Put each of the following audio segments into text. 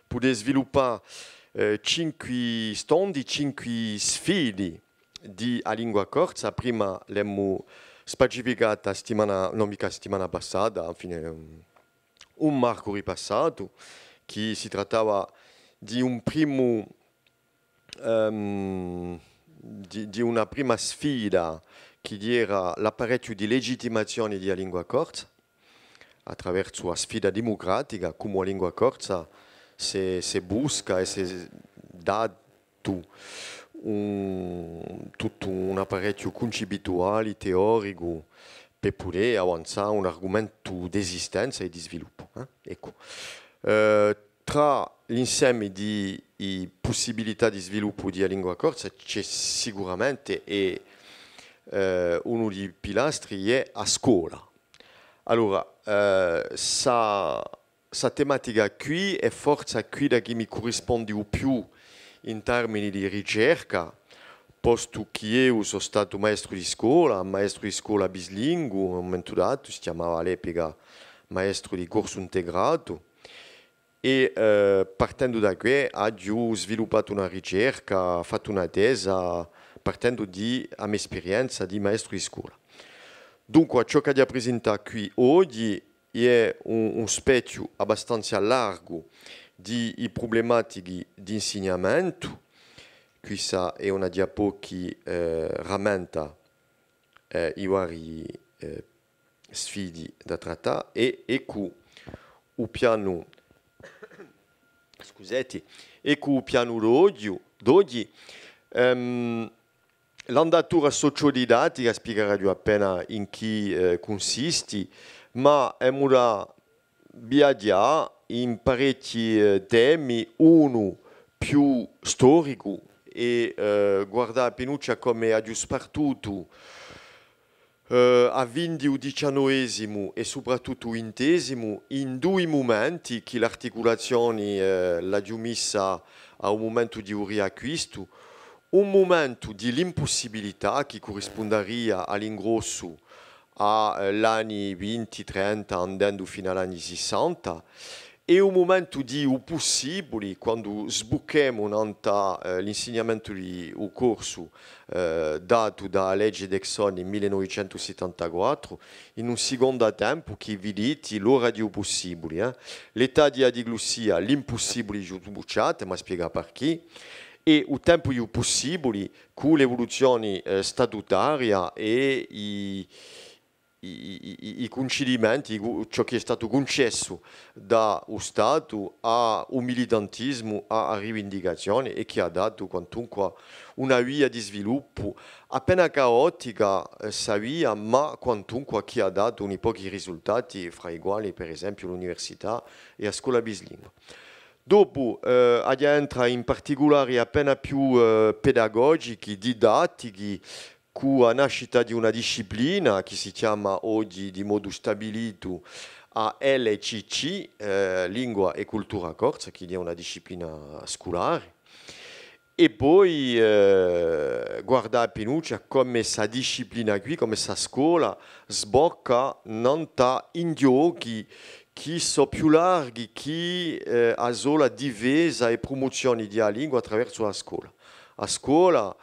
per sviluppare 5 stondi, 5 sfide di a lingua corsa. Prima l'abbiamo specificata non mica settimana passata, alla fine un marco ripassato, che si trattava di un primo di una prima sfida che era l'apparecchio di legittimazione della lingua corsa attraverso la sfida democratica, come la lingua corsa si busca e si dà tutto un apparecchio concettuale, teorico, per poter avanzare un argomento di esistenza e di sviluppo. Ecco. Tra l'insieme di possibilità di sviluppo della lingua corsa c'è sicuramente uno dei pilastri è a scuola. Allora, sa tematica qui è forse quella che mi corrisponde di più in termini di ricerca, posto che io sono stato maestro di scuola bilingue, un momento dato, si chiamava all'epoca maestro di corso integrato, e partendo da qui ho sviluppato una ricerca, fatto una tesa partendo da mia esperienza di maestro di scuola. Dunque, ciò che abbiamo presentato qui oggi è un specchio abbastanza largo di problematiche di insegnamento. Questa è una diapo che rammenta i vari sfide da trattare e ecco il piano, scusate, ecco il piano d'oggi. L'andatura sociodidattica spiegherò appena in che consiste, ma è una viaggia in parecchi temi, uno più storico e guardare Pinuccia come ha spartuto a 20 o 19 e soprattutto XX in due momenti che l'articolazione l'ha messa a un momento di riacquisto. Un momento di l'impossibilità che corrisponderebbe all'ingrosso agli anni 20-30 andando fino agli anni 60 e un momento di possibile quando sbocchiamo l'insegnamento di un corso dato dalla legge Dexon nel 1974 in un secondo tempo che vedete l'ora di possibile, l'età di adiglossia, l'impossibile di bucciate, ma spiega perché. E il tempo più possibile con l'evoluzione statutaria e i concedimenti, ciò che è stato concesso dallo Stato a un militantismo, a rivendicazione e che ha dato quantunque una via di sviluppo appena caotica, via, ma quantunque che ha dato un pochi risultati, fra i quali per esempio l'università e la scuola bilingue. Dopo entra in particolare appena più pedagogici, didattici, con la nascita di una disciplina che si chiama oggi di modo stabilito ALCC, Lingua e Cultura Corsa, che è una disciplina scolare. E poi guardare Pinuccia come questa disciplina qui, come questa scuola sbocca non in giochi che sono più larghi, che ha solo difesa e promozione della lingua attraverso la scuola. La scuola,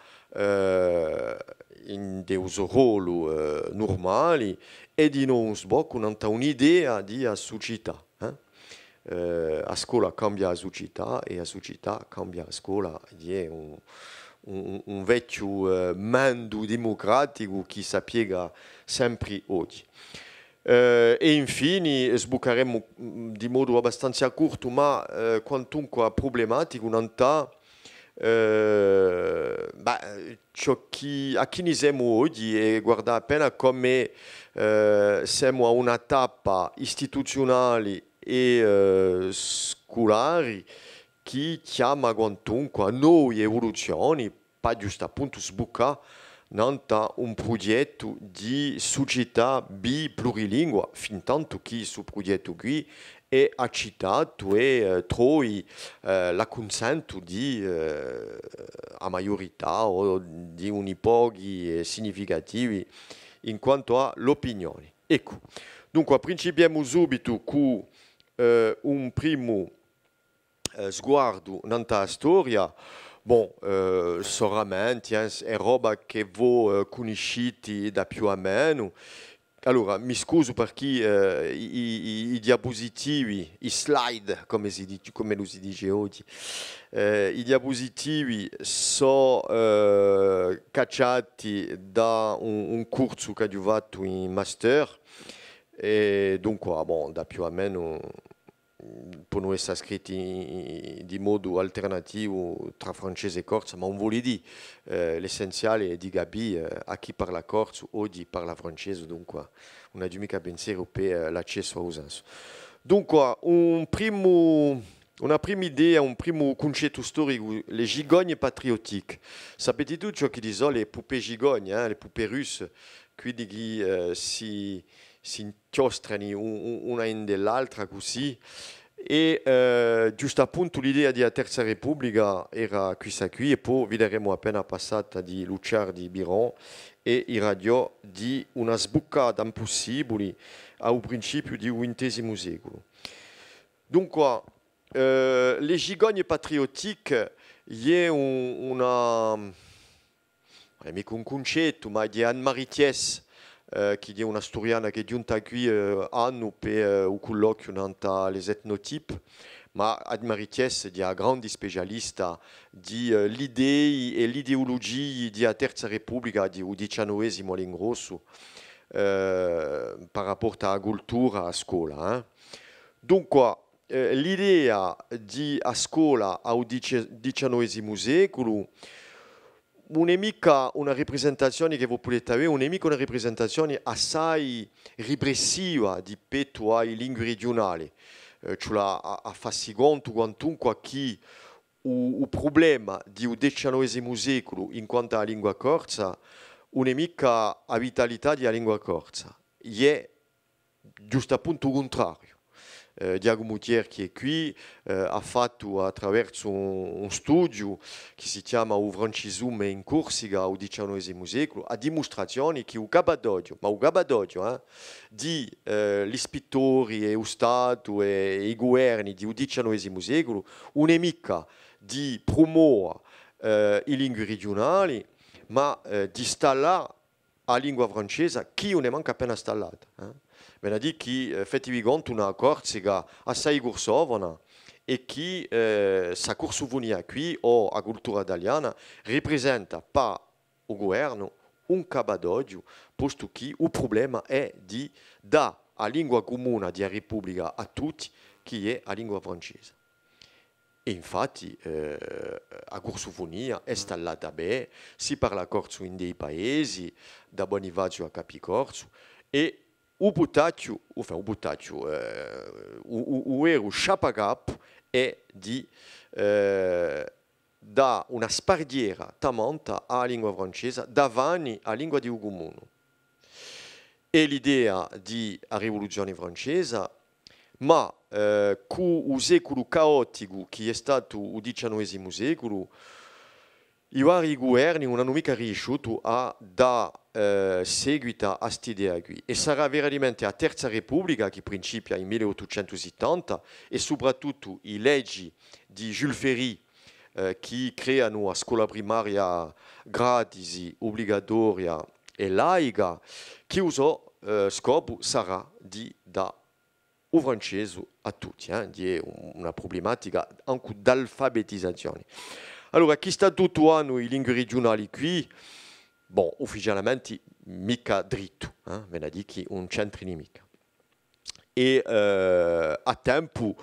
in dei suoi ruoli normali, e di non sbocca un'idea di società. La scuola cambia la società e la società cambia la scuola. È un vecchio mondo democratico che si piega sempre oggi. E infine sbucaremo di modo abbastanza corto, ma quantunque problematico, ciò che a chi ne siamo oggi e guarda appena come siamo a una tappa istituzionale e scolari che chiama quantunque a noi evoluzioni, pas giusto appunto sbucare un progetto di società plurilingue, fin tanto che questo progetto qui è accettato e trovi la consento di a maggiorità o di un pochi significativi in quanto all'opinione. Ecco, dunque principiamo subito con un primo sguardo nella storia, bon, solamente è roba che voi conoscete da più o meno. Allora, mi scuso per chi i diapositivi, i slide, come lo si dice oggi, i diapositivi sono cacciati da un corso che ho fatto in master e dunque, bon, da più o meno possono essere scritti di modo alternativo tra francese e corso, ma non vuol dire l'essenziale è di capire a chi parla corso o chi parla francese, dunque non ha mica pensiero per l'accesso a usanza. Dunque, una prima idea, un primo concetto storico, le gigogne patriotiche. Sapete tutti ciò che dicono le poupée gigogne, le poupée russe, quindi che si inchiostrano una in dell'altra così. E giusto appunto l'idea della Terza Repubblica era questa qui e poi vedremo appena passata di Luciardi Biron e il radio di una sbuccata impossibile al principio del XX secolo. Dunque, le gigogne patriotiche è una... non è mica un concetto, ma di Anne-Marie Thiès, che è una storiana che è giunta qui anno per un colloquio nelle etnotipi, ma Anne-Marie Thiès è una grande specialista di idee e l'ideologia della Terza Repubblica del XIX all'ingrosso per rapporto alla cultura a scuola. Dunque, l'idea di a scuola al XIX secolo non è mica una rappresentazione che voi potete avere, non è mica una rappresentazione assai repressiva di petto ai lingue regionali. Cioè a farsi conto quantunque chi il problema del XIX secolo in quanto alla lingua corsa non è mica la vitalità della lingua corsa, è giusto appunto il contrario. Diago Mutier che è qui ha fatto attraverso un studio che si chiama Il francesismo in Corsica al XIX secolo a dimostrazione che il Cappadocio, ma il Cappadocio di gli ispettori e lo Stato e i governi del XIX secolo non è mica di promuovere le lingue regionali ma di installare la lingua francese che non è manca appena installata. Viene a dire che effettivamente una Corsica assai corsovana e che sa corsofonia qui o la cultura italiana rappresenta per il governo un Cappadocio, posto che il problema è di dare la lingua comune della Repubblica a tutti, che è la lingua francese. E infatti la corsofonia è installata bene, si parla corso in dei paesi, da Bonifacio a Capicorso, e o buttaccio, o ero sciapagap è di da una spardiera tamanta alla lingua francese davanti alla lingua di Ugumono. E l'idea di la rivoluzione francese, ma con il secolo caotico che è stato il XIX secolo, i vari governi non hanno mica riuscito a dare seguito a questa idea qui. E sarà veramente la Terza Repubblica che principia nel 1870 e soprattutto le leggi di Jules Ferry che creano la scuola primaria gratis, obbligatoria e laica, che il suo scopo sarà di dare il francese a tutti, di una problematica anche d'alfabetizzazione. Allora, chi sta tutto anno in lingue regionali qui, bon, ufficialmente mica dritto, viene a dire che non c'entra mica. E a tempo,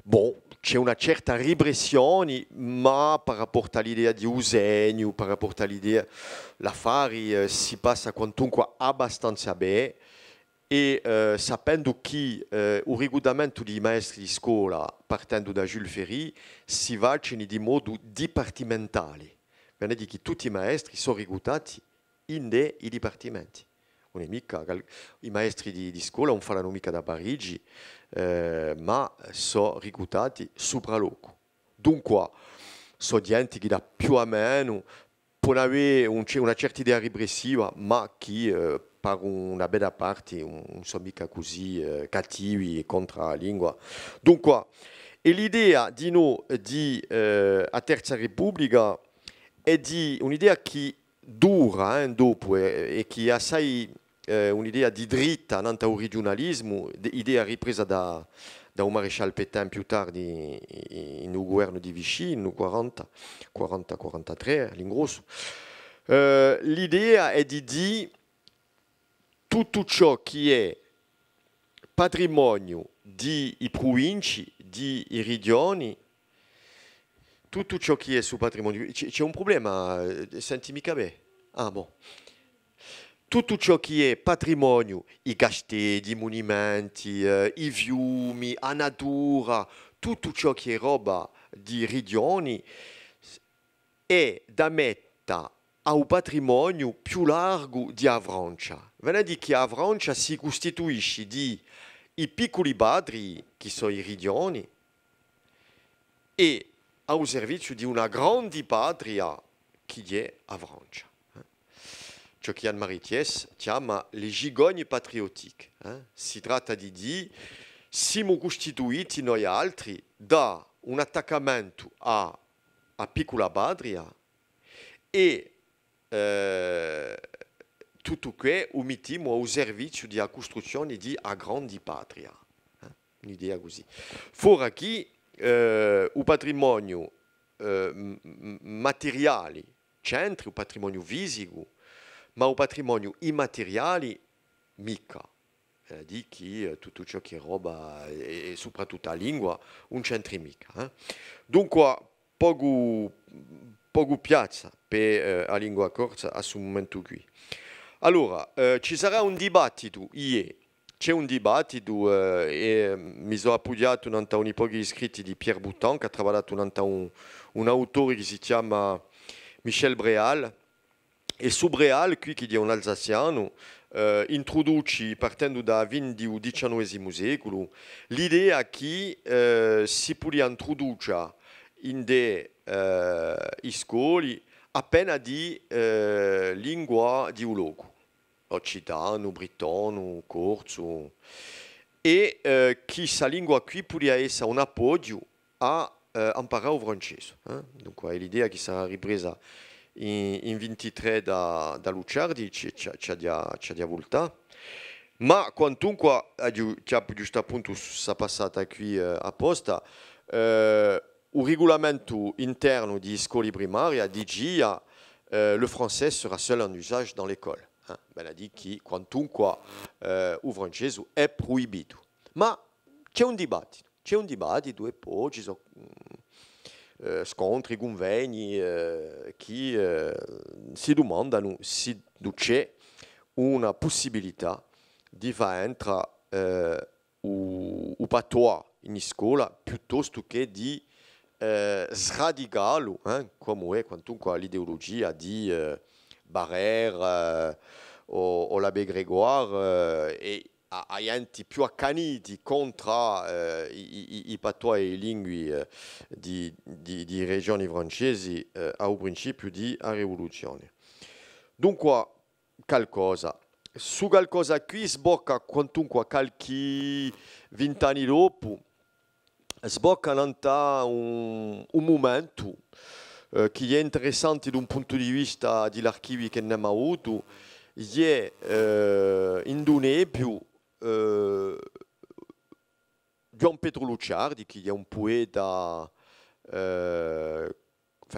bon, c'è una certa repressione, ma per rapporto all'idea di Usegno, per rapporto all'idea, l'affare si passa quantunque abbastanza bene. E sapendo che il reclutamento di maestri di scuola, partendo da Jules Ferry, si facciano di modo dipartimentale. Viene a dire che tutti i maestri sono reclutati in dei dipartimenti. Non è mica, i maestri di scuola non fanno mica da Parigi, ma sono reclutati sopra loco. Dunque, sono gente che da più o meno può avere una certa idea repressiva, ma che per una bella parte non sono mica così cattivi contro la lingua. Dunque, E l'idea di noi a Terza Repubblica è di un'idea che dura dopo e che ha assai un'idea di dritta, non un regionalismo, idea ripresa da un maresciallo Pétain più tardi in un governo di Vichy, in 40-43 all'ingrosso. L'idea è di tutto ciò che è patrimonio di province, di regioni, tutto ciò che è su patrimonio. C'è un problema, senti mica bene. Ah, boh. Tutto ciò che è patrimonio, i castelli, i monumenti, i fiumi, la natura, tutto ciò che è roba di regioni è da mettere a un patrimonio più largo di Francia. Vedi che la Francia si costituisce di i piccoli padri, che sono i regioni, e al servizio di una grande patria che è la Francia. Ciò che Anne Marie-Thiès chiama le gigogne patriottiche. Si tratta di dire, siamo costituiti noi altri da un attaccamento a piccola patria e tutto che mettiamo al servizio della costruzione di una grande patria. Un'idea così. Fuori qui, il patrimonio materiale c'entra, il patrimonio fisico, ma il patrimonio immateriale mica. Di che tutto ciò che è roba e soprattutto la lingua non c'entra mica. Dunque, poco piazza per la lingua corsa a questo momento qui. Allora, ci sarà un dibattito ieri. C'è un dibattito e mi sono appoggiato in un pochi scritti di Pierre Boutan, che ha lavorato in un autore che si chiama Michel Breal. E su Breal, qui che è un alsaziano, introduce, partendo da fin del XIX secolo, l'idea che si può introdurre in delle scuole appena di lingua di un luogo, occitano, britano, corso, e che questa lingua qui potrebbe essere un appoggio a imparare il francese. Dunque, l'idea che sarà ripresa in 23 da Luciardi c'è di volta, ma quantunque c'è giusto appunto sta passata qui apposta, il regolamento interno di scuole primarie dice le français sera seul en usage dans l'école. Ben, dit che quantunque il francese è proibito. Ma c'è un dibattito e poi ci sono scontri, convegni che si domandano se c'è una possibilità di far entrare il patois in scuola piuttosto che di sradicarlo, come è quantunque l'ideologia di Barrère o l'abbé Grégoire e agli enti più accaniti contro i patois e le lingue di regioni francesi al principio di rivoluzione. Dunque, qualcosa. Su qualcosa qui sbocca quantunque qualche 20 anni dopo, sbocca un momento che è interessante da un punto di vista dell'archivio che abbiamo avuto, è Indonebio Gian Pietro Luciardi, che è un poeta,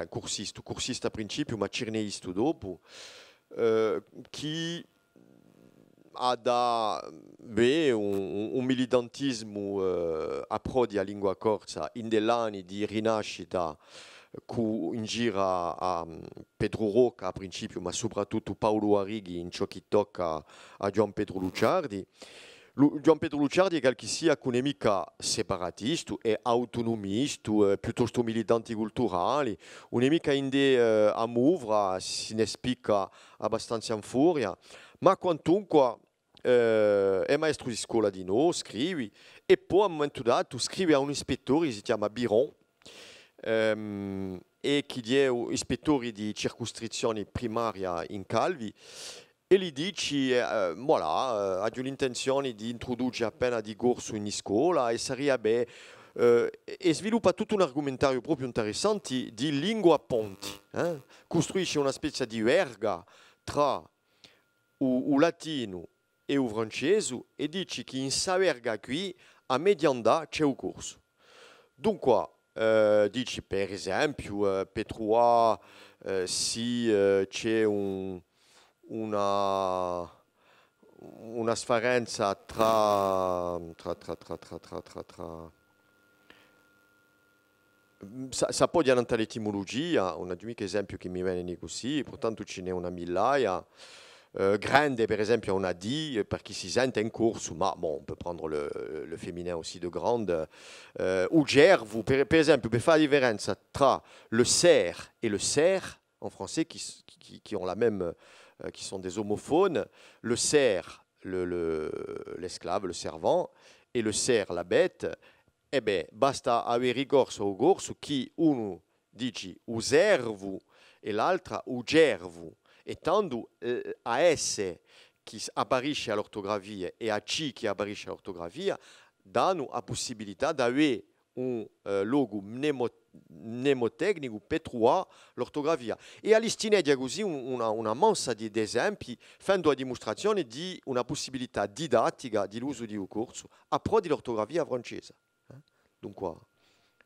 corsista a principio, ma cirneista dopo, che ha un militantismo a pro della lingua corsa in degli anni di rinascita in giro a Pedro Rocca a principio, ma soprattutto Paolo Arrighi in ciò che tocca a Gian Pietro Luciardi. Gian Pietro Luciardi è che sia mica separatista e autonomista, piuttosto militante culturale, un'amica inde a muovere, si ne spiega abbastanza in furia, ma quantunque è maestro di scuola di noi, scrive, e poi a un momento dato scrive a un ispettore che si chiama Biron, e che è ispettore di circoscrizione primaria in Calvi, e gli dice, voilà, ha l'intenzione di introdurre appena di corso in scuola e sarebbe e sviluppa tutto un argomentario proprio interessante di lingua a ponti. Costruisce una specie di verga tra il latino e il francese e dice che in sa verga qui a mediandà c'è un corso. Dunque, dici per esempio, per trovare se c'è una sfarenza sa può dire l'etimologia, un unico esempio che mi viene così, pertanto ce n'è una migliaia. Grande, per esempio, on a dit, per chi si sente in corso, ma bon, on peut prendre le féminin aussi de grande. Ou gervo, per esempio, per fare la differenza tra le cerf et le cerf, en français, qui ont la même, qui sont des homophones, le cerf, l'esclave, le servant, et le cerf, la bête, eh bien, basta avere ricorso o corso chi uno dice uservu e l'altra ugervu. E tanto a S che apparisce all'ortografia e a C che apparisce all'ortografia danno la possibilità di avere un logo mnemotecnico per trovare l'ortografia. E all'Istinedia così una massa di esempi facendo la dimostrazione di una possibilità didattica dell'uso di un corso a pro dell'ortografia francese. Dunque,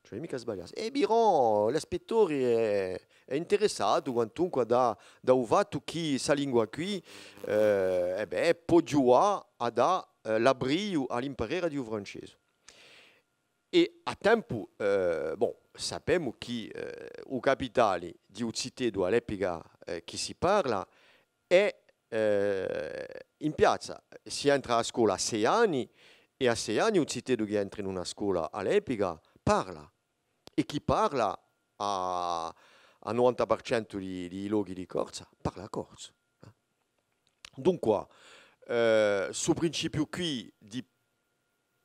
cioè mica sbagliato. E Biron, l'ispettore è interessato quantunque da un fatto che questa lingua qui può giocare a dare l'abrio all'imparare di francese. E a tempo, sappiamo che il capitale di un cittadino all'epoca che si parla è in piazza. Si entra a scuola a 6 anni e a 6 anni un cittadino che entra in una scuola all'epoca parla. E chi parla a 90% di luoghi di corsa, parla corso. Dunque, sul principio qui di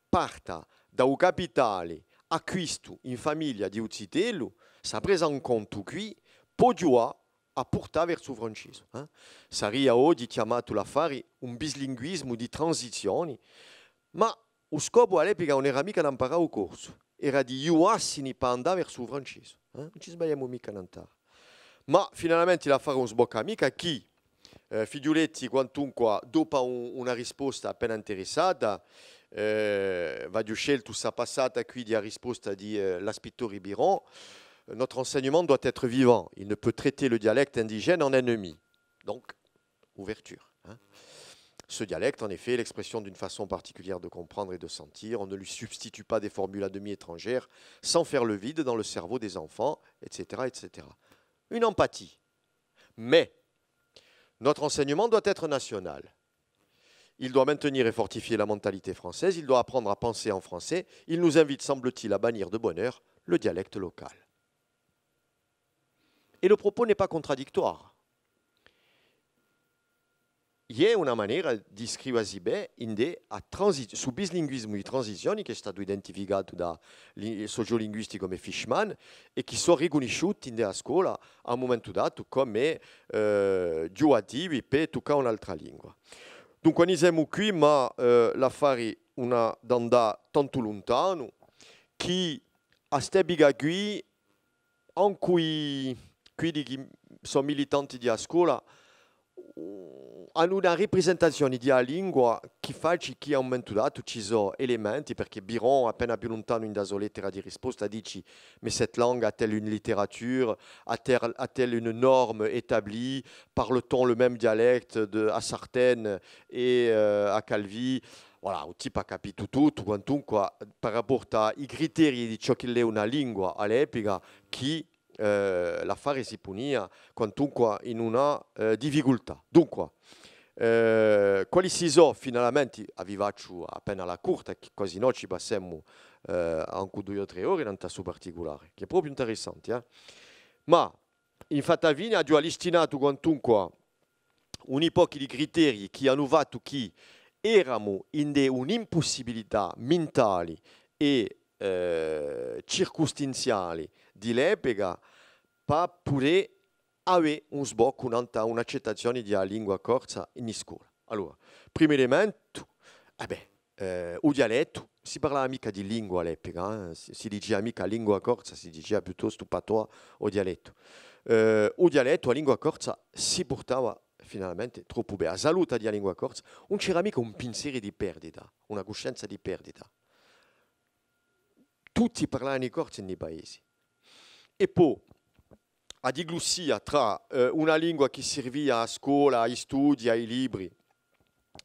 parta da un capitale acquisto in famiglia di un cittadino, si preso in conto qui, può giocare a portare verso il francese. Sarebbe oggi chiamato l'affare un bislinguismo di transizione, ma lo scopo all'epoca non era mica di imparare il corso. Era di aiutarsi per andare verso il francese. Non ci sbagliamo mica in andare. Ma finalmente la farò sbocca mica chi, figlioletti, quantunque, dopo una risposta appena interessata, va scelto sa passata qui di risposta di l'aspettore Biron, notre enseignement doit être vivant. Il ne peut traiter le dialecte indigène en ennemi. Donc, ouverture. Ce dialecte, en effet, est l'expression d'une façon particulière de comprendre et de sentir. On ne lui substitue pas des formules à demi étrangères sans faire le vide dans le cerveau des enfants, etc., etc. Une empathie. Mais notre enseignement doit être national. Il doit maintenir et fortifier la mentalité française. Il doit apprendre à penser en français. Il nous invite, semble-t-il, à bannir de bonne heure le dialecte local. Et le propos n'est pas contradictoire. Il y a una maniera di scriversi bene sul bislinguismo di transizioni che è stato identificato da sociolinguisti come Fishman e che sono riconosciuti a scuola a un momento dato come giocativi per toccare un'altra lingua. Dunque noi siamo qui, ma l'affare una d'andare tanto lontano che a stebiga qui, anche quelli che sono militanti di scuola, hanno una rappresentazione della lingua che fa che a un momento dato ci sono elementi, perché Biron, appena più lontano in da sua lettera di risposta, dice «Mais cette langue a-t-elle une littérature? A-t-elle une norme établie? Parle-t-on le même dialecte à Sartène et à Calvi?» Voilà, il tipo ha capito tutto, quantunque, per rapport ai criteri di ciò che è una lingua all'epoca, che l'affare si punia quantunque in una difficoltà. Dunque, quali si sono finalmente, arrivati appena alla corte, che quasi noi ci passiamo anche 2 o 3 ore in questo particolare, che è proprio interessante. Ma, infatti, ha già destinato quantunque un po' di criteri che hanno fatto che eravamo in un'impossibilità mentale e circostanziali di l'epoca per poter avere un sbocco, un'accettazione della lingua corsa in scuola. Allora, primo elemento, il dialetto si parlava mica di lingua all'epoca, si diceva mica lingua corsa, si diceva piuttosto patois o dialetto. O dialetto, a lingua corsa, si portava finalmente troppo bene. A salute di lingua corsa, non c'era mica un pensiero di perdita, una coscienza di perdita. Tutti parlavano di corsa nei paesi. E poi, a diglossia tra una lingua che serviva a scuola, ai studi, ai libri,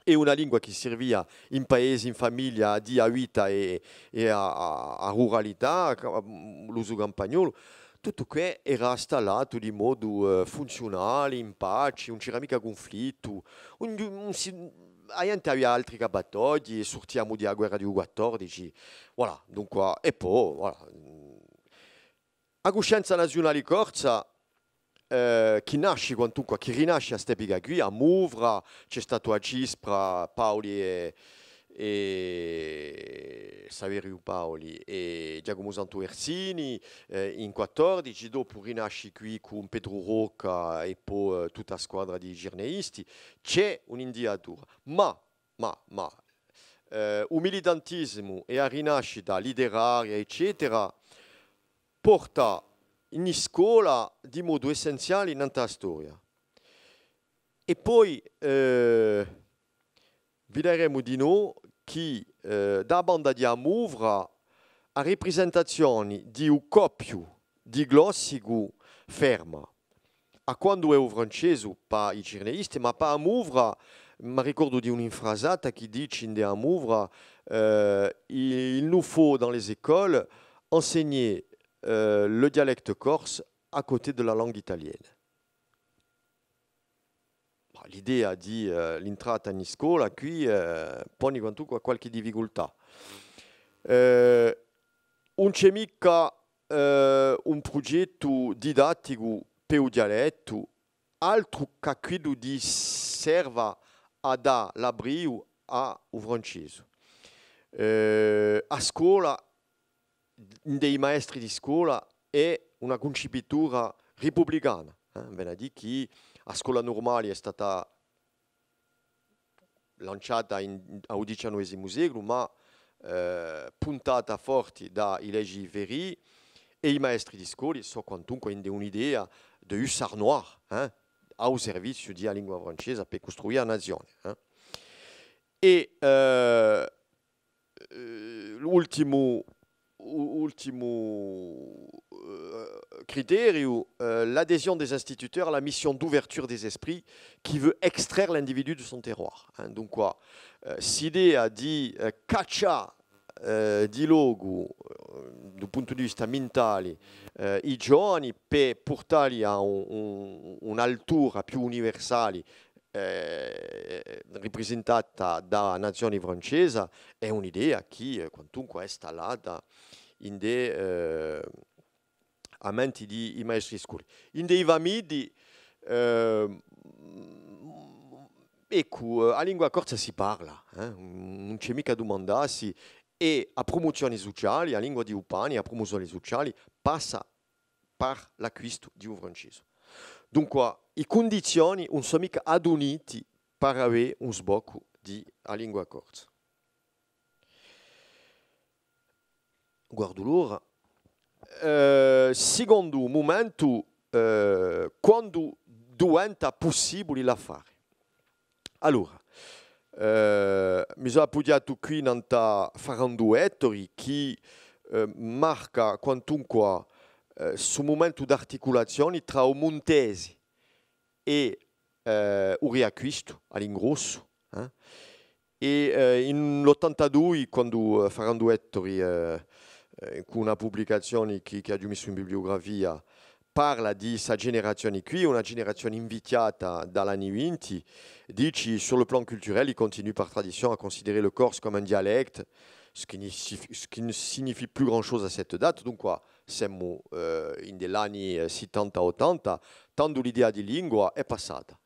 e una lingua che serviva in paese, in famiglia, a vita e a ruralità, l'uso campagnolo, tutto questo era installato di modo funzionale, in pace, non c'era mica conflitto, la gente aveva altri cabattogli, sortiamo dalla guerra di 14, voilà, dunque, e poi, voilà. La coscienza nazionale corsa chi nasce quantunque, chi rinasce a Stepiga qui, a Mouvra, c'è stato a Cispra, Paoli e Saverio Paoli e Giacomo Santoersini in 14, dopo rinasce qui con Pedro Rocca e poi tutta la squadra di girneisti, c'è un'indiatura, ma il militantismo e la rinascita letteraria, eccetera, porta in scuola di modo essenziale in tanta storia. E poi vedremo di noi che da banda di Amouvra a rappresentazioni di un coppio di glossico ferma. A quando è francese, per i cirneisti, ma per Amouvra, mi ricordo di un'infrasata che dice in Amouvra il nous faut dans les écoles enseigner le dialecte corse à côté de la langue italienne. L'idea di l'entrata in scuola qui pone qualche difficoltà. Non c'è mica un progetto didattico per il dialetto, altro che quello di serva a dare l'abrio al francese. A scuola dei maestri di scuola è una concepitura repubblicana. Venerdì che a scuola normale è stata lanciata al XIX secolo, ma puntata forte dai leggi veri e i maestri di scuola sono quantunque un'idea di hussard noir al servizio della lingua francese per costruire la nazione. E l'ultimo criterio, l'adhésion des instituteurs à la mission d'ouverture des esprits qui veut extraire l'individu de son terroir. Donc quoi, l'idea di caccia di logo dal punto di vista mentale i giovani per portarli a un'altura più universale rappresentata da nazione francese è un'idea che quantunque è installata in dei a menti di maestri scuoli. In dei vamidi ecco, la lingua corsa si parla, non c'è mica domandarsi, e a promozioni sociali, la lingua di Upani, a promozioni sociali passa per l'acquisto di un francese. Dunque, le condizioni non sono mica adunite per avere un sbocco di lingua corsa. Guardo l'ora. Secondo momento, quando diventa possibile la fare. Allora, mi sono appoggiato qui in Farando Ettore che marca quantunque sul momento d'articolazione tra il montese e il riacquisto all'ingrosso. E in l'82, quando Farando Ettore con una pubblicazione che ha messo in bibliografia parla di questa generazione qui, una generazione invitata dall'anni 20, dice sur le plan culturel, il continue par tradition à considérer le corse comme un dialecte, ce qui ne signifie plus grand-chose à cette date. Donc, quoi, siamo in degli anni 70-80, tanto l'idea di lingua è passata.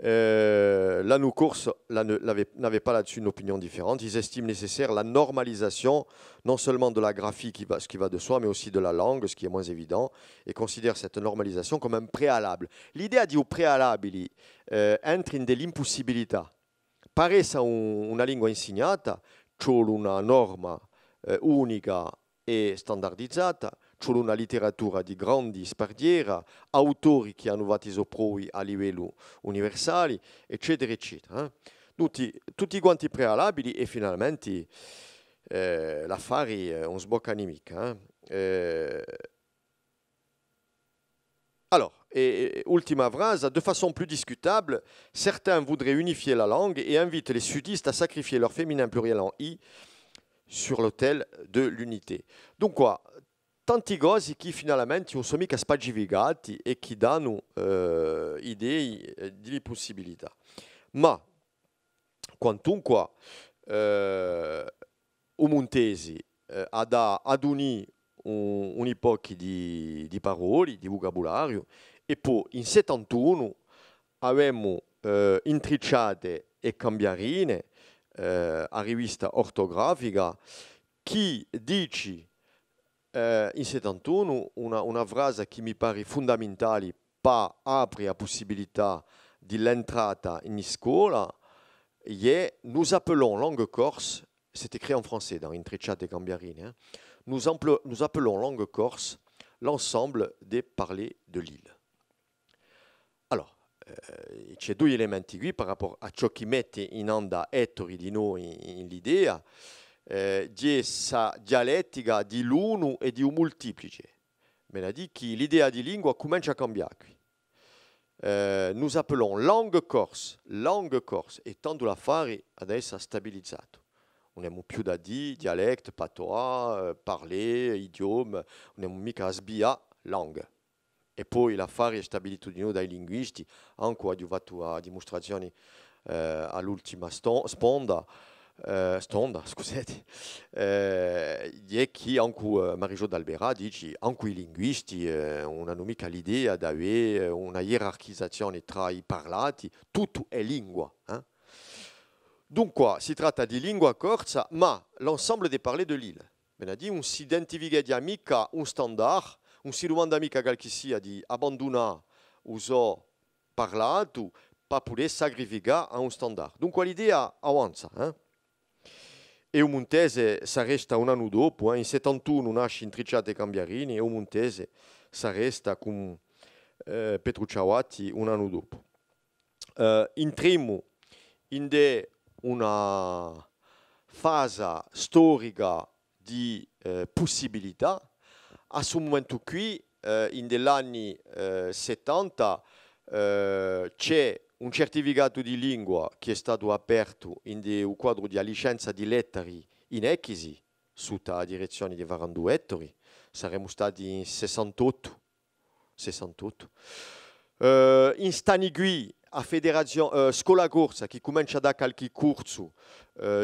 L'anno corso n'avait pas là-dessus une opinion différente. Ils estiment nécessaire la normalisation, non seulement de la graphie, ce qui va de soi, mais aussi de la langue, ce qui est moins évident, et considèrent cette normalisation comme un préalable. L'idée di un préalabile entra in dell'impossibilità. Paressa una lingua insegnata c'è una norma unica e standardizzata, c'è una letteratura di grandi spartiera, autori che hanno fatto prove a livello universale, eccetera, eccetera. Tutti quanti prealabili e finalmente l'affare non sbocca nemica. Alors, et ultima phrase, de façon plus discutable, certains voudraient unifier la langue et invitent les sudistes à sacrifier leur féminin pluriel en i sur l'autel de l'unité. Donc quoi, tanti cose che finalmente non sono mica spagificati e che danno idee di possibilità. Ma quantunque o Montesi ad unire un'epoca di parole, di vocabolario, e poi in 71 avevamo intricciate e cambiarine a rivista ortografica che dice in 71 una frase che mi pare fondamentale per aprire la possibilità dell'entrata in scuola è nous appelons langue corse, c'est écrit en français dans Intricciate e Cambiarine, hein, nous appelons langue corse l'ensemble des parlers de l'île. Alors, c'è due elementi qui par rapport a ciò che mette in onda Ettore di noi in l'idea di essa dialettica di l'uno e di un moltiplice. Me la di che l'idea di lingua comincia a cambiare qui. Nous appelons langue corse, e tanto l'affare adesso è stabilizzato. Non abbiamo più da dire dialecte, patois, parler, idiome, non abbiamo mica a sbia langue. E poi l'affare è stabilito di noi dai linguisti, anche ho fatto a dimostrazioni all'ultima stonda, scusate, è che anche Marie-Jo d'Albera dice anche i linguisti non hanno mica l'idea di avere una gerarchizzazione tra i parlati, tutto è lingua. Dunque, si tratta di lingua corsa, ma l'ensemble des parlers de l'île. Ben dit, on s'identifia di mica un standard, on si domanda mica qualche sia di abbandonare uso parlato per poter sacrificare a un standard. Dunque l'idea avanza. E un Montese si resta un anno dopo, in 71 nasce Intricciate e Cambiarini e un Montese si resta con Petrucciavati un anno dopo. Entriamo in una fase storica di possibilità. A questo momento qui, negli anni 70, c'è un certificato di lingua che è stato aperto in quadro di licenza di lettere in Echisi, sotto la direzione di Varandù Ettore. Saremmo stati in 68. In Stanigui, a federazione scuola corsa che comincia da qualche corso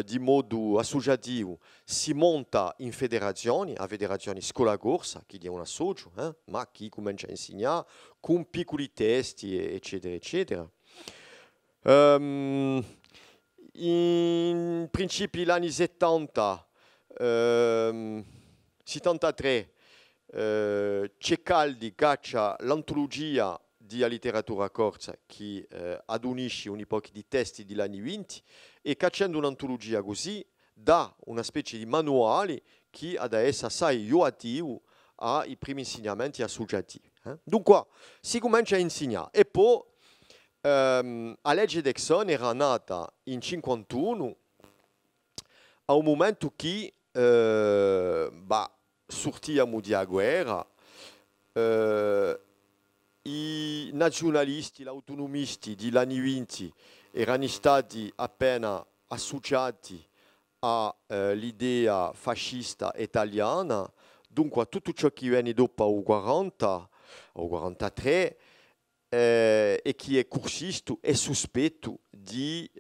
di modo associativo si monta in federazioni, a federazione scuola corsa che è un associo, ma che comincia a insegnare con piccoli testi eccetera eccetera. In principi gli anni 70 73 Ceccaldi caccia l'antologia di letteratura corsa che adunisce un'epoca di testi degli anni 20 e cacciando un'antologia così dà una specie di manuale che adesso assai aiutivo ai primi insegnamenti associativi. Dunque si comincia a insegnare e poi la legge d'Exxon era nata in 1951 a un momento che sortiamo di guerra. I nazionalisti, gli autonomisti degli anni 20 erano stati appena associati all'idea fascista italiana, dunque tutto ciò che viene dopo il 40 o 43 e che è cursista è sospetto di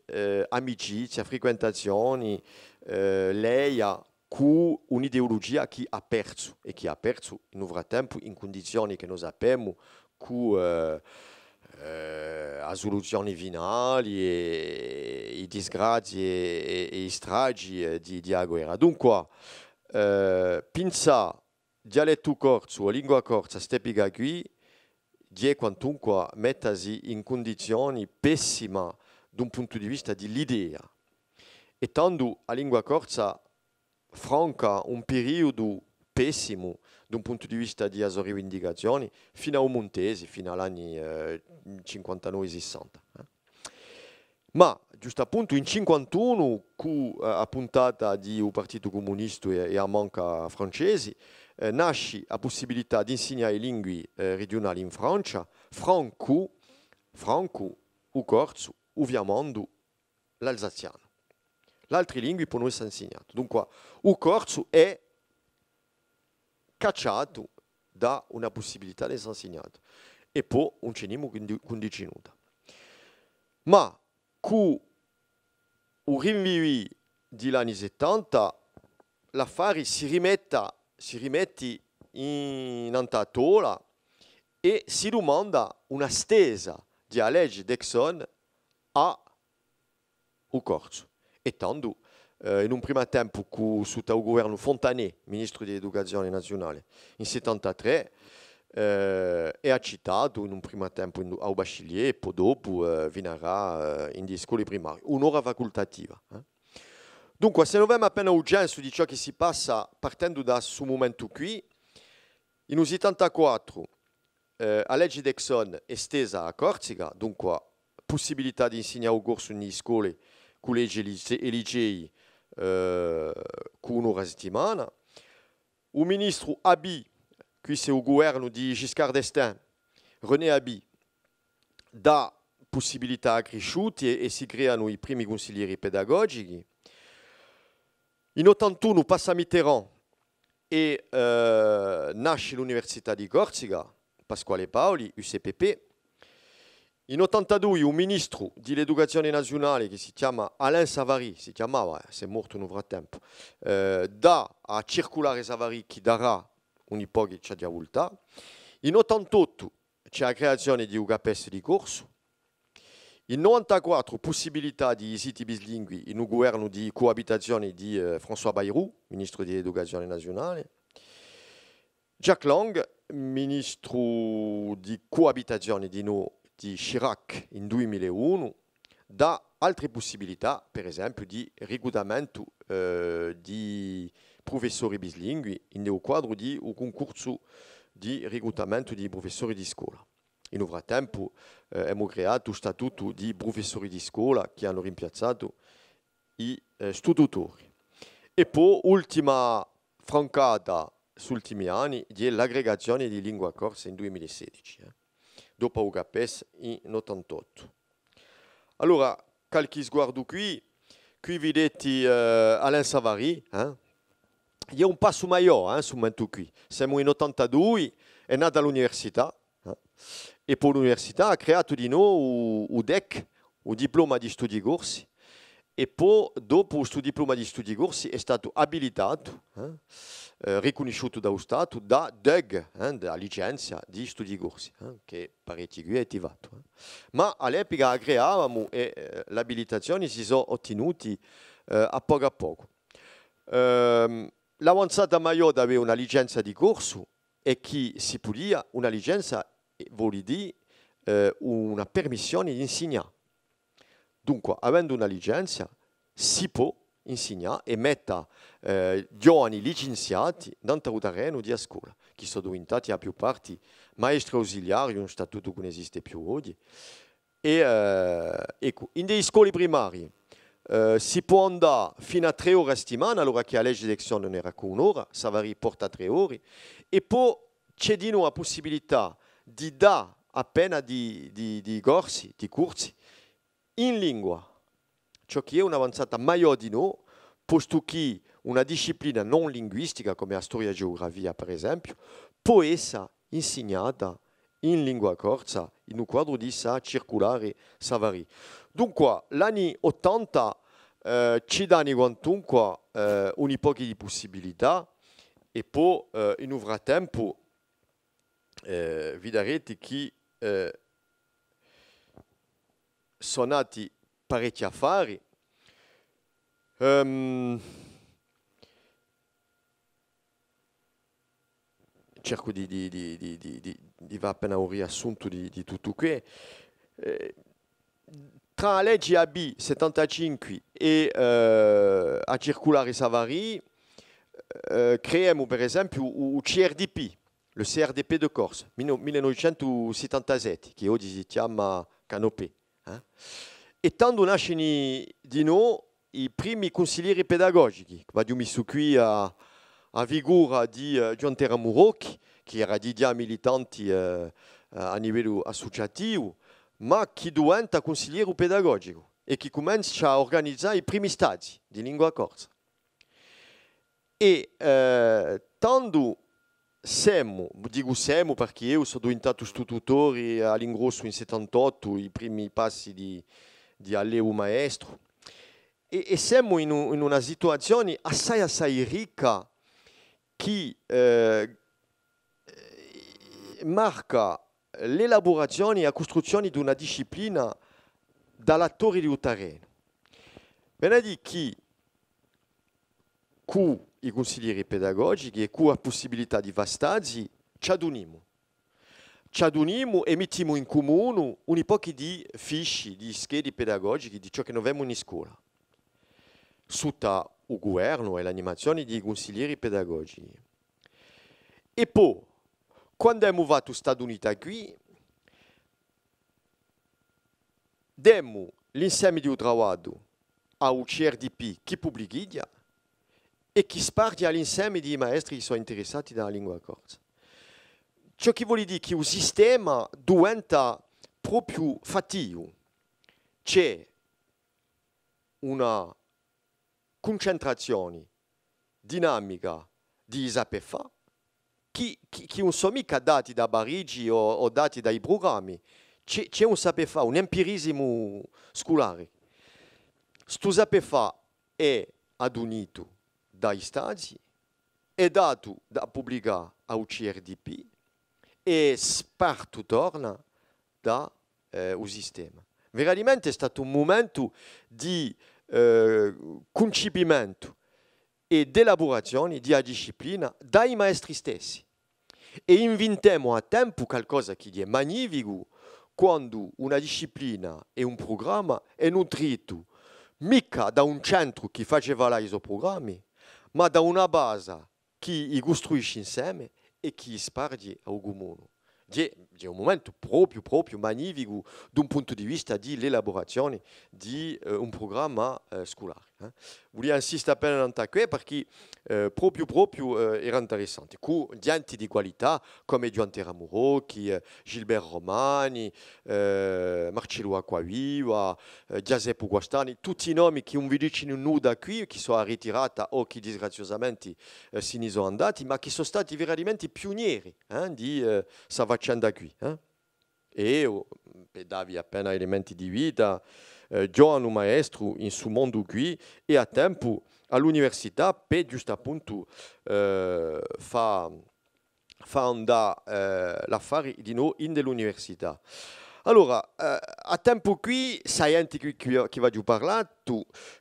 amicizia, frequentazioni, lei con un'ideologia che ha perso e che ha perso in un frattempo in condizioni che noi sappiamo con soluzioni finali e i disgrazi e i stragi di guerra. Dunque, pensare dialetto corso o lingua corsa stepica qui è quantunque mettersi in condizioni pessime da un punto di vista dell'idea. E tanto la lingua corsa franca un periodo pessimo da un punto di vista di rivendicazioni fino a un Montesi, fino agli anni 59-60. Ma giusto appunto in 51, con la puntata di Partito Comunista e a manca francesi, nasce la possibilità di insegnare le lingue regionali in Francia, franco, o corso, ovviamente l'alsaziano. Le altre lingue possono essere insegnate. Dunque, il corso è cacciato da una possibilità di essere insegnato. E poi non c'è nemmeno condicionuta. Ma con il rinvio degli anni 70, l'affare si rimette in tavola e si domanda una stesa di legge Dexon a un corso. E tanto, in un primo tempo, sotto il governo Fontanet, ministro dell'Educazione Nazionale, in 73, è accettato in un primo tempo a bachelier e poi dopo vinerà in scuole primarie, un'ora facoltativa. Dunque, se non abbiamo appena urgenza di ciò che si passa partendo da questo momento qui, in 74 la legge Dexon è estesa a Corsica, dunque possibilità di insegnare il corso nelle scuole, collegi e licei con un'ora a settimana. Il ministro Abi, qui c'est il governo di Giscard d'Estaing, René Abi, dà possibilità cresciute e si creano i primi consiglieri pedagogici. In 81 passa Mitterrand e nasce l'Università di Corsica, Pasquale Paoli, UCPP. In 82 un ministro dell'Educazione Nazionale che si chiama Alain Savary, si chiamava, si è morto nel frattempo, dà a circolare Savary che darà un'ipotesi di avultà. In 88 c'è la creazione di UGAPES di corso. In 94 possibilità di siti bislingui in un governo di coabitazione di François Bayrou, ministro dell'Educazione Nazionale. Jacques Lang, ministro di coabitazione di Chirac in 2001, dà altre possibilità, per esempio, di reclutamento di professori bislingui nel quadro di un concorso di reclutamento di professori di scuola. In un frattempo abbiamo creato il statuto di professori di scuola che hanno rimpiazzato i studiotori. E poi, ultima francata sugli ultimi anni, è l'aggregazione di lingua corsa in 2016. Dopo UGAPES in 88. Allora, qualche sguardo qui vedete Alain Savary, è un passo maggiore sul momento qui. Siamo in 82, è nata all'università, e poi l'università ha creato di nuovo il DEC, il diploma di studi corsi, e poi dopo questo diploma di studi corsi è stato abilitato, riconosciuto dallo Stato, da DEG, da licenza di studi corsi, che parecchi qui è attivato. Ma all'epoca creavamo e l'abilitazione si sono ottenuti a poco. L'avanzata maggiore aveva una licenza di corso e chi si podia una licenza vuol dire una permissione di insegnare. Dunque, avendo una licenza, si può insegnare e mettere giovani licenziati nel terreno di scuola, che sono diventati a più parti maestri ausiliari, un statuto che non esiste più oggi. Ecco, in delle scuole primarie si può andare fino a 3 ore a settimana, allora che la legge di elezione non era con un'ora, Savary porta 3 ore, e poi c'è di nuovo la possibilità di dare appena di corsi, di corsi, in lingua, ciò che è un'avanzata maggiore di noi, posto che una disciplina non linguistica, come la storia e la geografia per esempio, può essere insegnata in lingua corsa in un quadro di sa circolare Savary. Dunque, gli anni 80 ci danno quantunque un'ipotesi di possibilità e poi in un frattempo vedrete che sono nati parecchi affari. Cerco di fare appena un riassunto di tutto qui. tra la legge AB 75 e a circolare Savary, creiamo per esempio il CRDP, le CRDP de Corse, 1977, che oggi si chiama Canopé. E tanto nascono di noi i primi consiglieri pedagogici, che abbiamo messo qui a figura di Gian Terramurocchi, che era di già militanti a livello associativo, ma che diventa consigliere pedagogico e che comincia a organizzare i primi stadi di lingua corsa. E tanto dico siamo perché io sono diventato tutore all'ingrosso in 78, i primi passi di allievo maestro, e siamo in una situazione assai ricca che marca l'elaborazione e la costruzione di una disciplina dall'attore di un terreno. Venerdì che con i consiglieri pedagogici e con la possibilità di vastaggi ci aduniamo e mettiamo in comune un po' di fiche, di schede pedagogiche di ciò che noi abbiamo in scuola, sotto il governo e l'animazione dei consiglieri pedagogici. E poi, quando abbiamo fatto questa unità qui, diamo l'insieme di lavoro al CRDP che pubblica e che sparte all'insieme dei maestri che sono interessati dalla lingua corsa. Ciò che vuol dire che il sistema diventa proprio fatico. C'è una concentrazione dinamica di sapere fare che non sono mica dati da Parigi o dati dai programmi. C'è un sapere fare, un empirismo scolare. Questo sapere fare è adunito dai stati, è dato da pubblicare al CRDP e sparto torna da un sistema. Veramente è stato un momento di concepimento e di elaborazione di disciplina dai maestri stessi. E inventiamo a tempo qualcosa che è magnifico quando una disciplina e un programma è nutrito mica da un centro che faceva là i suoi programmi, ma da una base che li costruisce insieme e che sparge a un mondo. È un momento proprio magnifico da un punto di vista di elaborazione di un programma scolare. Voglio insistere appena in qui perché proprio era interessante. Con gente di qualità come Gian Terramurocchi, Gilbert Romani, Marcello Acquaviva, Giuseppe Guastani, tutti i nomi che non vedono nuda qui, che sono ritirati o che disgraziosamente se ne sono andati, ma che sono stati veramente pionieri di questa faccenda qui. E davi appena elementi di vita, giovane maestro in suo mondo qui e a tempo all'università per giusto appunto fa andare l'affare di noi in dell'università. Allora, a tempo qui, scienti che va giù parlare,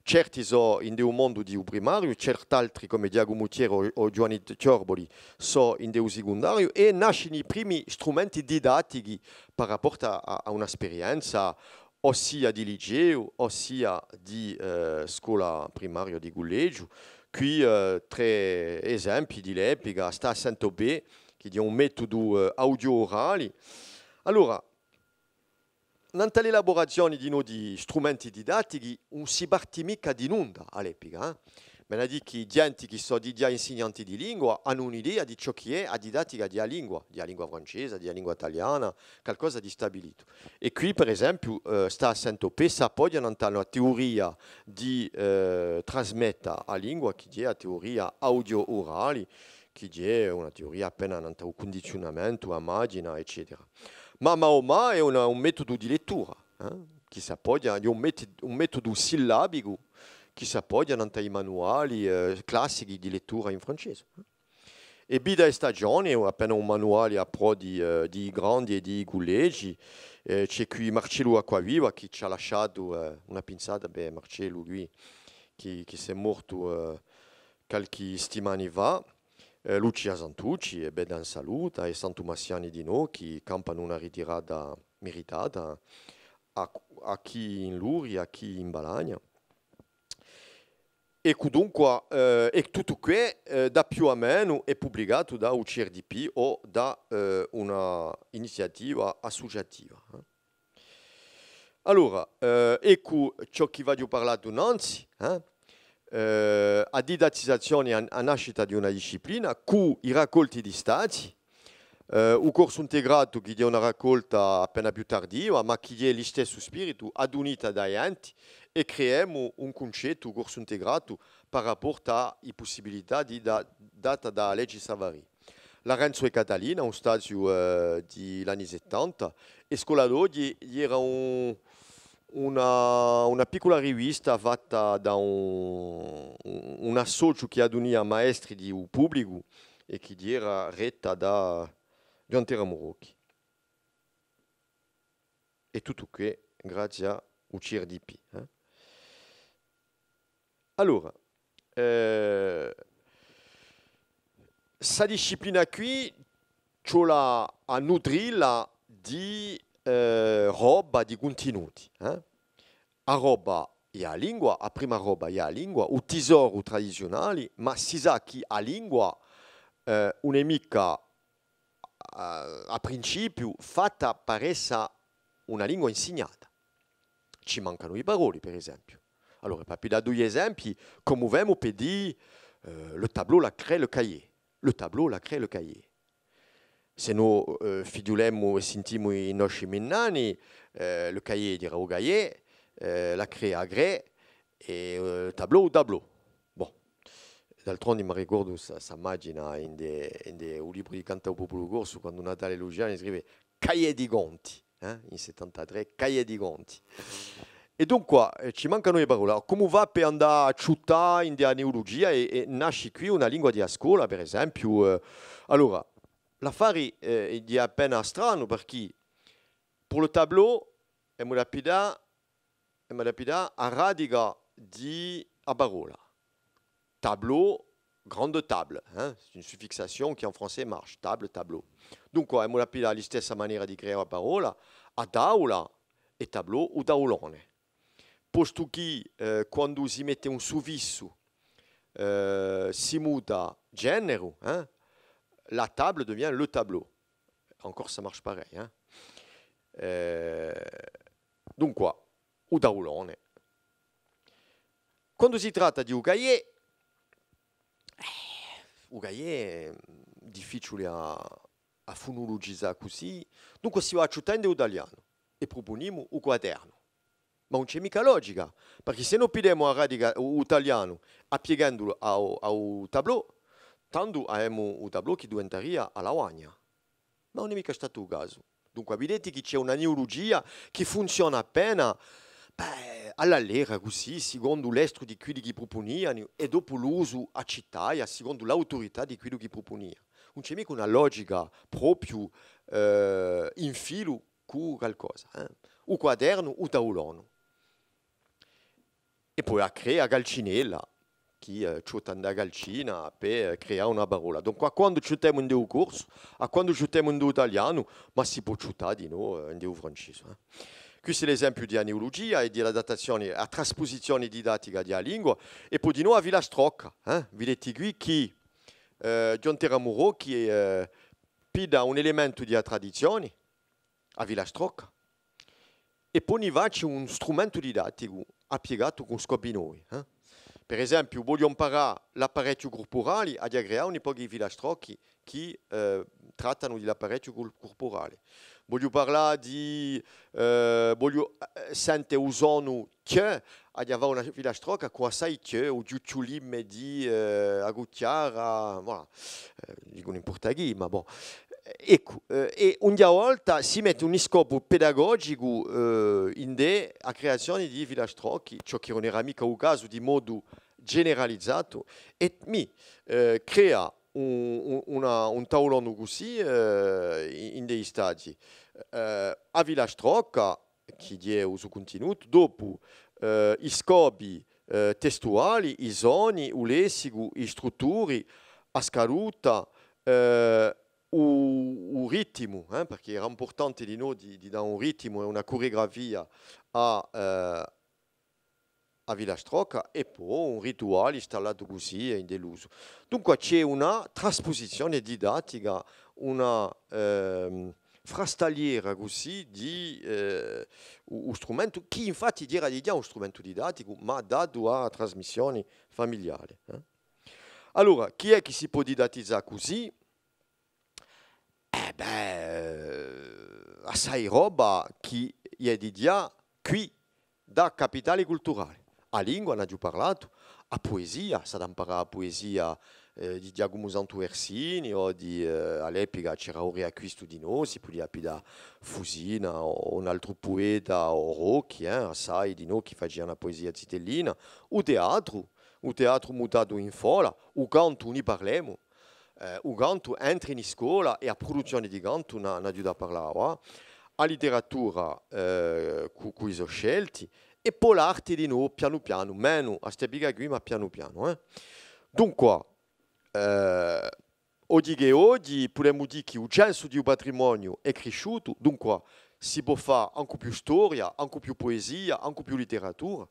certi sono in un mondo di un primario, certi altri come Diago Mutiero o Giovanni Ciorboli sono in un secondario e nascono i primi strumenti didattici per rapporto a un'esperienza ossia di liceo, ossia di scuola primaria di collegio. Qui tre esempi di l'epica, sta a Saint-Aubé, che è un metodo audio-orale. Allora, nella elaborazione di strumenti didattici non si parte mica di nulla all'epoca. Me ne dico che gente che sono già insegnanti di lingua hanno un'idea di ciò che è la didattica di lingua francese, di lingua italiana, qualcosa di stabilito. E qui, per esempio, sta a Saint-Aubé, si appoggiano alla teoria di trasmettere la lingua, che è la teoria audio-orale, che è una teoria appena nel condizionamento, immagina, eccetera. Ma Mahoma è un metodo di lettura che si appoggia, è un metodo sillabico che si appoggia nei manuali classici di lettura in francese. E Bida e Stagione è appena un manuale a pro di grandi e di collegi. C'è qui Marcello Acquaviva che ci ha lasciato una pinzata, Marcello lui che si è morto qualche settimana fa. Lucia Santucci è ben in salute e Santo Massiani di noi che campano una ritirata meritata aqui in Luri, aqui in Balagna. E dunque, tutto questo da più o meno è pubblicato da UCRDP o da una iniziativa associativa. Allora, ecco ciò che voglio parlare innanzi, a didattizzazione a nascita di una disciplina, con i raccolti di stati, un corso integrato che è una raccolta appena più tardiva, ma che è lo stesso spirito, adunita dai enti, e creiamo un concetto, un corso integrato, per rapporto alle possibilità date dalla legge Savary. Lorenzo e Catalina, un stadio degli anni 70, e scuola d'oggi era una piccola rivista fatta da un associo che adunia maestri di pubblico e che era retta da Gianterra Morocchi. E tutto che grazie a UCRDP. Allora, questa disciplina qui c'è a nutrirla di roba, di contenuti. A roba è la lingua, a prima roba è la lingua, il tesoro tradizionale, ma si sa che la lingua non è mica a principio fatta per essere una lingua insegnata. Ci mancano i paroli, per esempio. Allora, per dare due esempi, come vediamo per dire le tableau la crée le cahier. Le tableau la crée le cahier. Se noi figliulemmo e sentiamo i nostri minnani, le cahier dirà o cahier, la crée a gré e il tableau o tableau. Bon. D'altronde mi ricordo questa immagine un libro di Cantao Popolo Corso quando Natale Lugiani scrive cahier di Gonti, in 73, cahier di Gonti. E dunque ci mancano le parole. Come va per andare a città in della neologia e nasce qui una lingua di scuola, per esempio? Allora, l'affare è appena strano perché per il tableau è una lapida a radica di a parola. Tableau, grande table. C'est une suffixation qui en français marche. Table, tableau. Dunque, è una lapida la stessa maniera di creare la parola a taula e tableau o taulone. Posto che quando si mette un suffisso si muta genere, la table devient le tableau. Encore ça marche pareil. Dunque, o taulone. Quando si tratta di ugaie è difficile a fonologizzare così. Dunque si va a città in italiano e proponiamo un quaderno. Ma non c'è mica logica, perché se non pigliamo a radica l'italiano appiegandolo al tableau, tanto abbiamo un tableau che diventeria alla lavagna. Ma non è mica stato il caso. Dunque, vedete che c'è una neologia che funziona appena alla lera, così, secondo l'estro di quelli che proponevano, e dopo l'uso a città, secondo l'autorità di quelli che proponevano. Non c'è mica una logica proprio in filo con qualcosa. O quaderno o tavolone. E poi a creare Galcinella, che c'è da Galcina per creare una parola. Dunque, quando c'è un corso, quando c'è un italiano, ma si può c'è di noi in francese. Questo è l'esempio di neologia e di adattazione, a trasposizione didattica della lingua. E poi di nuovo a Villastrocca. Vedete qui che Gianterra Morocchi pida un elemento di tradizione a Villastrocca. E poi c'è un strumento didattico appiegato con scopi nuovi. Per esempio, voglio imparare l'apparecchio corporale a creare un po' di Villastrocchi che trattano dell'apparecchio corporale. Voglio parlare di... voglio sentire usano che ad avere una Villastrocca con assai che o di ciulim di agutiara, voilà, dicono in portoghese, ma bon. Ecco, e ogni volta si mette un scopo pedagogico in a creazione di Villastrocchi, ciò che non era mica un caso di modo generalizzato, e mi crea un tavolone così in dei stadi. A Villastrocca, che è il suo contenuto, dopo i scopi testuali, i sogni, il lessico, le strutture, a scaruta, un ritmo, perché era importante di noi di dare un ritmo e una coreografia a Villa Strocca e poi un rituale installato così e in deluso. Dunque c'è una trasposizione didattica, una frastagliera così di un strumento che infatti dirà di un strumento didattico ma dato a trasmissioni familiari. Allora, chi è che si può didattizzare così? Assai roba che è di dia qui da capitale culturale. A lingua, ne ho già parlato, a poesia, sa da imparare a poesia di Giacomo Santuersini o di all'epoca c'era Aurea Acquisto di noi, si poteva da Fusina o un altro poeta o Rocchi, assai di noi che facevano una poesia zitellina, o teatro mutato in fola, o canto, ne parliamo. O canto entra in scuola e a produzione di canto non ha da parlare. A letteratura cui sono scelti e poi l'arte di nuovo piano piano, meno a stepiga qui ma piano piano. Dunque, oggi potremmo dire che il senso di un patrimonio è cresciuto, dunque si può fare anche più storia, anche più poesia, anche più letteratura.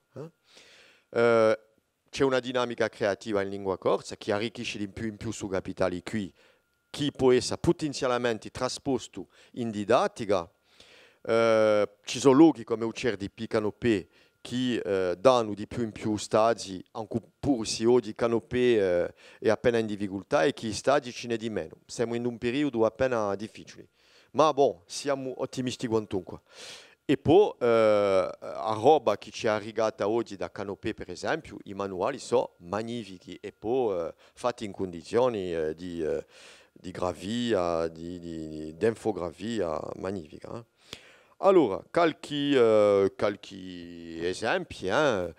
C'è una dinamica creativa in lingua corsa che arricchisce di più in più su capitali qui, che può essere potenzialmente trasposto in didattica. Ci sono luoghi come il CER di Canopé che danno di più in più stadi, anche pur se oggi Canopé è appena in difficoltà e che stadi ce n'è di meno. Siamo in un periodo appena difficile. Ma bon, siamo ottimisti quantunque. E poi, a roba che ci è arrivata oggi da Canopé, per esempio, i manuali sono magnifici e poi fatti in condizioni di gravia, di infografia magnifica. Allora, qualche esempi, a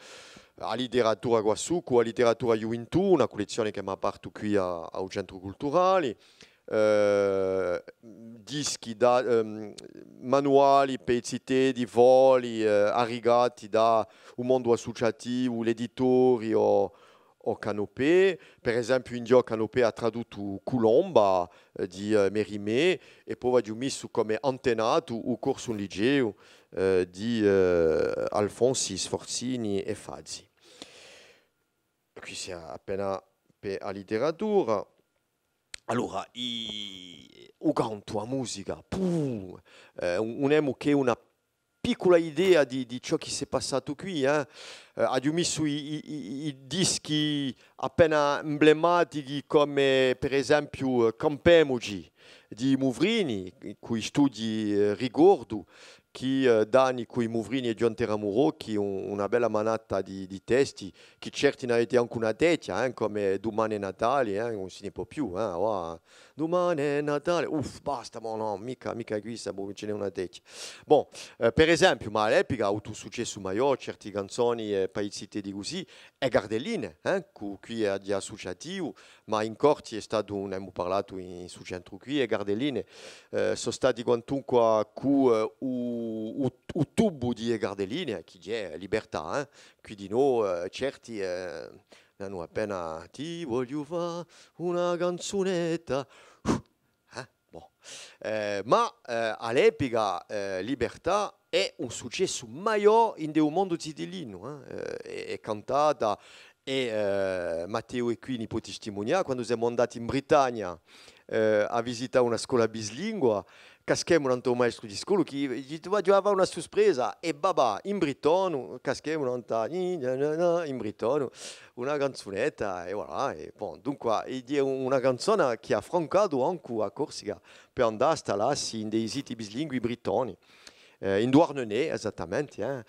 letteratura Guasuco, a letteratura Gioventù, una collezione che mi ha parto qui al centro culturale, dischi, manuali, pezzi di voli, arrivati da un mondo associativo, gli editori o Canopé. Per esempio, in Dio Canopé ha tradotto Colomba di Mérimée e poi ha messo come antenato il corso un liceo di Alfonsi Sforzini e Fazzi. Qui si è appena per la letteratura. Allora, o canto, la musica, un'emo che una piccola idea di ciò che si è passato qui. Ha messo i dischi appena emblematici come per esempio Campemogi di Muvrini, cui studi ricordo, che Dani con i Muvrini e Gian Teramurocchi una bella manata di testi che certi ne avete anche una tecchia, come Domani è Natale, non si ne può più. Domani è Natale, basta, ma no, mica qui ce n'è una tecchia. Bon, per esempio, ma all'epoca ha avuto successo maggiore, certe canzoni, paesite di così, e Gardelline, qui è di associativo, ma in corti è stato, ne abbiamo parlato sul centro qui, e Gardelline, sono stati quantunque un tubo di Gardelline, che è libertà, qui di noi, certi hanno appena ti voglio fare una canzonetta. Boh. Ma all'epoca Libertà è un successo maggiore in un mondo zitellino, è cantata e Matteo e Quini può testimoniare quando siamo andati in Britannia a visitare una scuola bislingua. Caschiamo un maestro di scuola che gli aveva una sorpresa e babà in brittono, caschiamo in brittono una canzonetta e voilà. E bon, dunque è una canzone che ha francato anche a Corsica per andare a installarsi in dei siti bislingui brittoni, in Douarnenez esattamente.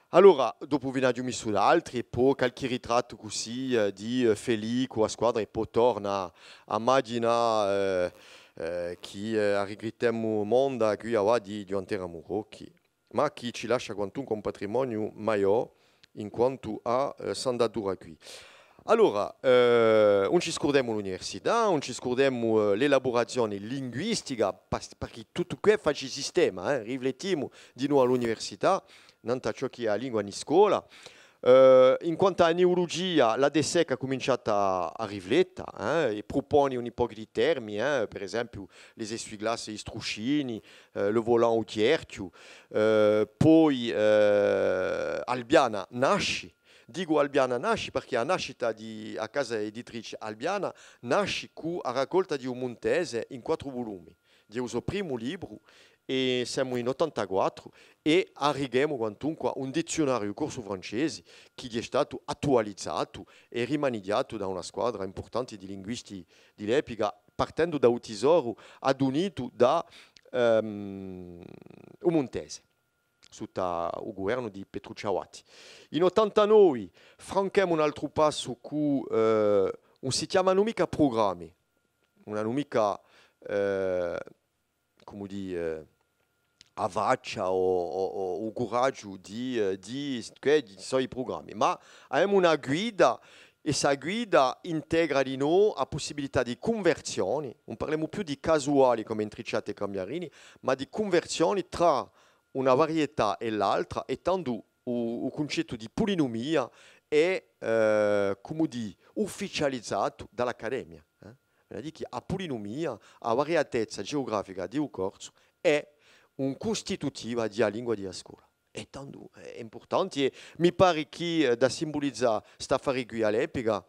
Allora, dopo vi ne ho messo altri e poi qualche ritratto così di Felico a squadra e poi torna a immaginare che arriviamo al mondo qui di Gian Teramurocchi, ma che ci lascia quantunque un patrimonio maggiore in quanto a sandatura qui. Allora, non ci scordiamo l'università, non ci scordiamo l'elaborazione linguistica, perché tutto questo fa il sistema, riflettiamo di nuovo all'università, non ciò che è la lingua in scuola. In quanto a neurologia, la DSEC ha cominciato a riflettere e propone un po' di termini, per esempio les essuie-glaces e struscini, le volant utierchio, poi Albiana nasce. Dico Albiana nasce perché la nascita a casa editrice Albiana nasce con la raccolta di un Montese in 4 volumi. Di uso primo libro e siamo in 84 e arriviamo quantunque a un dizionario corso francese che è stato attualizzato e rimaniato da una squadra importante di linguisti di l'epoca partendo da un tesoro adunito da un Montese sotto il governo di Petrucciavati. In 89 franchiamo un altro passo con un si chiama mica programmi, una mica come dire avaccia o coraggio di suoi programmi, ma abbiamo una guida e questa guida integra di noi la possibilità di conversioni, non parliamo più di casuali come intricciate e cambiarini, ma di conversioni tra una varietà e l'altra, e tanto il concetto di polinomia è come dire, ufficializzato dall'Accademia. Vuol che la polinomia, la varietezza geografica di un corso è un costitutiva della lingua della scuola. E tanto è importante e mi pare che da simbolizzare sta affare qui all'epoca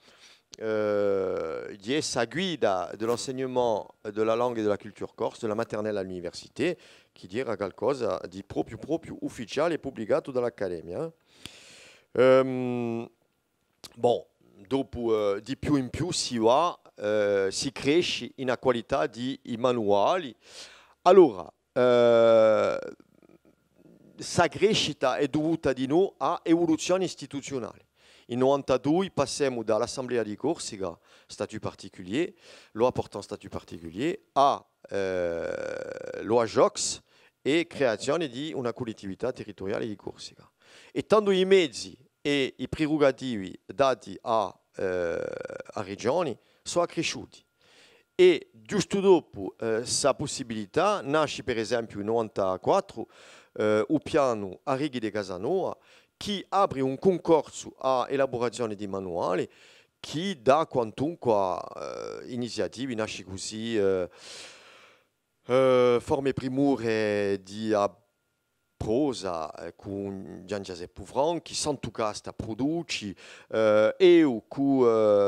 di essa guida dell'enseignement della lingua e della cultura corse, della maternelle all'università, che era qualcosa di proprio ufficiale e pubblicato dall'Accademia. Bon, dopo di più in più si va, si cresce in qualità di manuali. Allora, questa crescita è dovuta di nuovo a evoluzione istituzionale. In 92 passiamo dall'Assemblea di Corsica, statut particulier, loi portant statut particulier, a loi JOX e creazione di una collettività territoriale di Corsica. E tanto i mezzi e i prerogativi dati a regioni sono cresciuti. E giusto dopo questa possibilità nasce per esempio in 94 il piano Arrighi di Casanova che apre un concorso a elaborazione di manuali che dà quantunque iniziative, nasce così forme primure di prosa con Gian Giuseppe Vran che Sant'Ucasta produce e con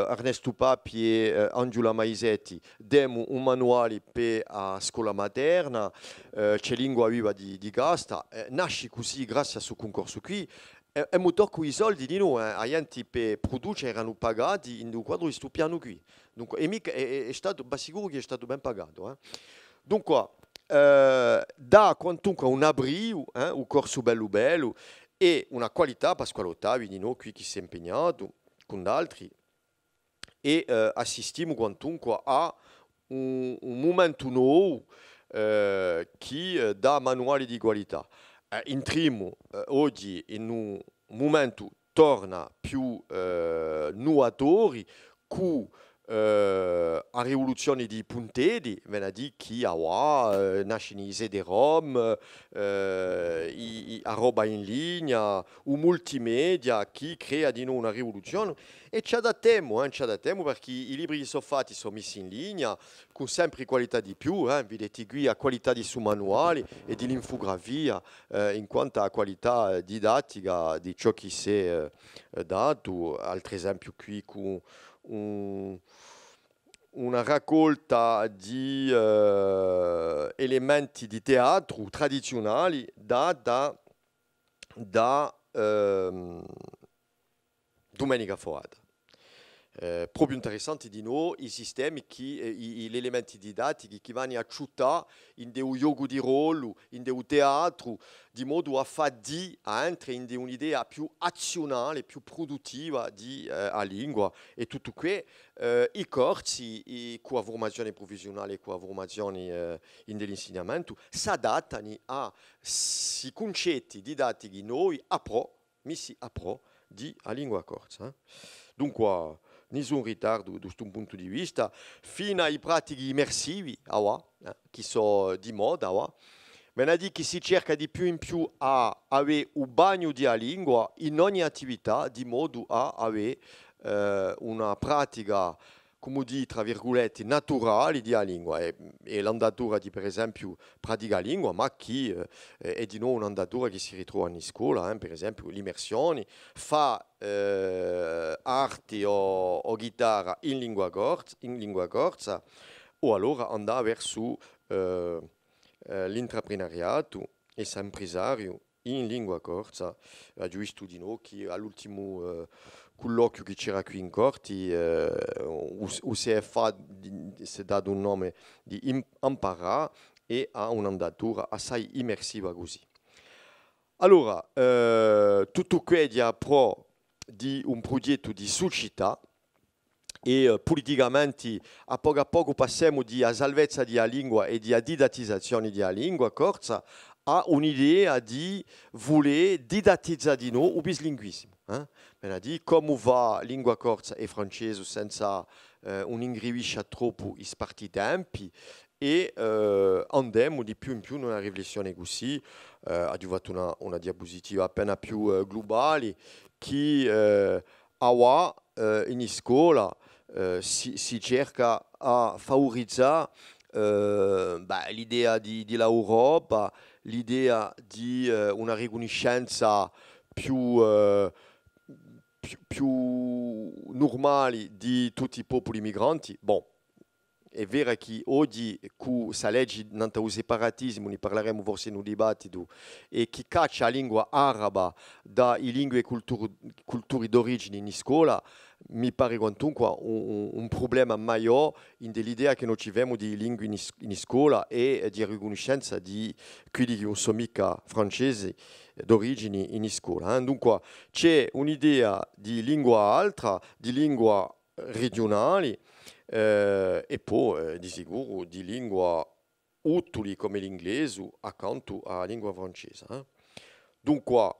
Ernesto Papi e Angela Maisetti diamo un manuale per la scuola materna, c'è lingua viva di Gasta, nasce così grazie a questo concorso qui. E molto con i soldi di noi, agli enti per produrre erano pagati in un quadro di questo piano qui. Dunque, è stato sicuro che è stato ben pagato. Dunque, dà quantunque un abrio, un corso bello bello e una qualità, Pasquale Ottavi di noi qui che si è impegnato con altri e assistiamo quantunque a un momento nuovo che dà manuali di qualità. Entriamo oggi in un momento torna più nuovatori con a rivoluzione di puntedi, ve ne dico chi ha nasce in CD-ROM, a roba in linea, un multimedia che crea di nuovo una rivoluzione e c'è da tempo perché i libri che sono fatti sono messi in linea con sempre qualità di più, vedete qui a qualità di su manuali e di l'infografia in quanto a qualità didattica di ciò che si è dato, altro esempio qui con una raccolta di elementi di teatro tradizionali da Domenica Forada. Proprio interessanti di noi i sistemi, gli elementi didattici che vanno a aiutare in un gioco di ruolo, in un teatro, di modo a far a entrare in un'idea più azionale, più produttiva di a lingua e tutto qui. I corsi, con la formazione professionale e con la formazione dell'insegnamento, si adattano a questi concetti didattici noi messi a pro di a lingua corsa. Dunque, nessun ritardo da questo punto di vista, fino ai pratiche immersivi, che sono di moda, Venerdì che si cerca di più in più a avere un bagno di lingua in ogni attività, di modo a avere una pratica, come di, tra virgolette, naturale di lingua. E l'andatura di, per esempio, pratica lingua, ma che è di nuovo un'andatura che si ritrova in scuola, per esempio, l'immersione, fa arte o chitarra in lingua corsa, o allora andare verso l'intraprendariato e l'impresario in lingua corsa. Giusto di noi che all'ultimo colloquio che c'era qui in Corti, UCFA si è dato un nome di imparare e ha un'andatura assai immersiva così. Allora, tutto questo è pro di un progetto di società e politicamente a poco passiamo di salvezza di lingua e di didattizzazione di lingua corsa a un'idea di voler didattizzare di noi il bislinguismo. Di come va lingua corsa e francese senza un ingrivisce troppo sparti tempi e andiamo di più in più in una riflessione così, ha fatto una diapositiva appena più globale che in scuola si cerca a favorizzare l'idea di l'Europa, l'idea di una riconoscenza più normale di tutti i popoli migranti. Bon, è vero che oggi con questa legge contro il separatismo, ne parleremo forse in un dibattito, e che caccia la lingua araba dalle lingue e culture d'origine in scuola, mi pare quantunque un problema maggiore dell'idea che noi ci abbiamo di lingue in scuola e di riconoscenza di quelli che non sono mica francesi d'origine in scuola. Dunque c'è un'idea di lingua altra, di lingua regionale, e poi di sicuro di lingua utili come l'inglese accanto alla lingua francese. Dunque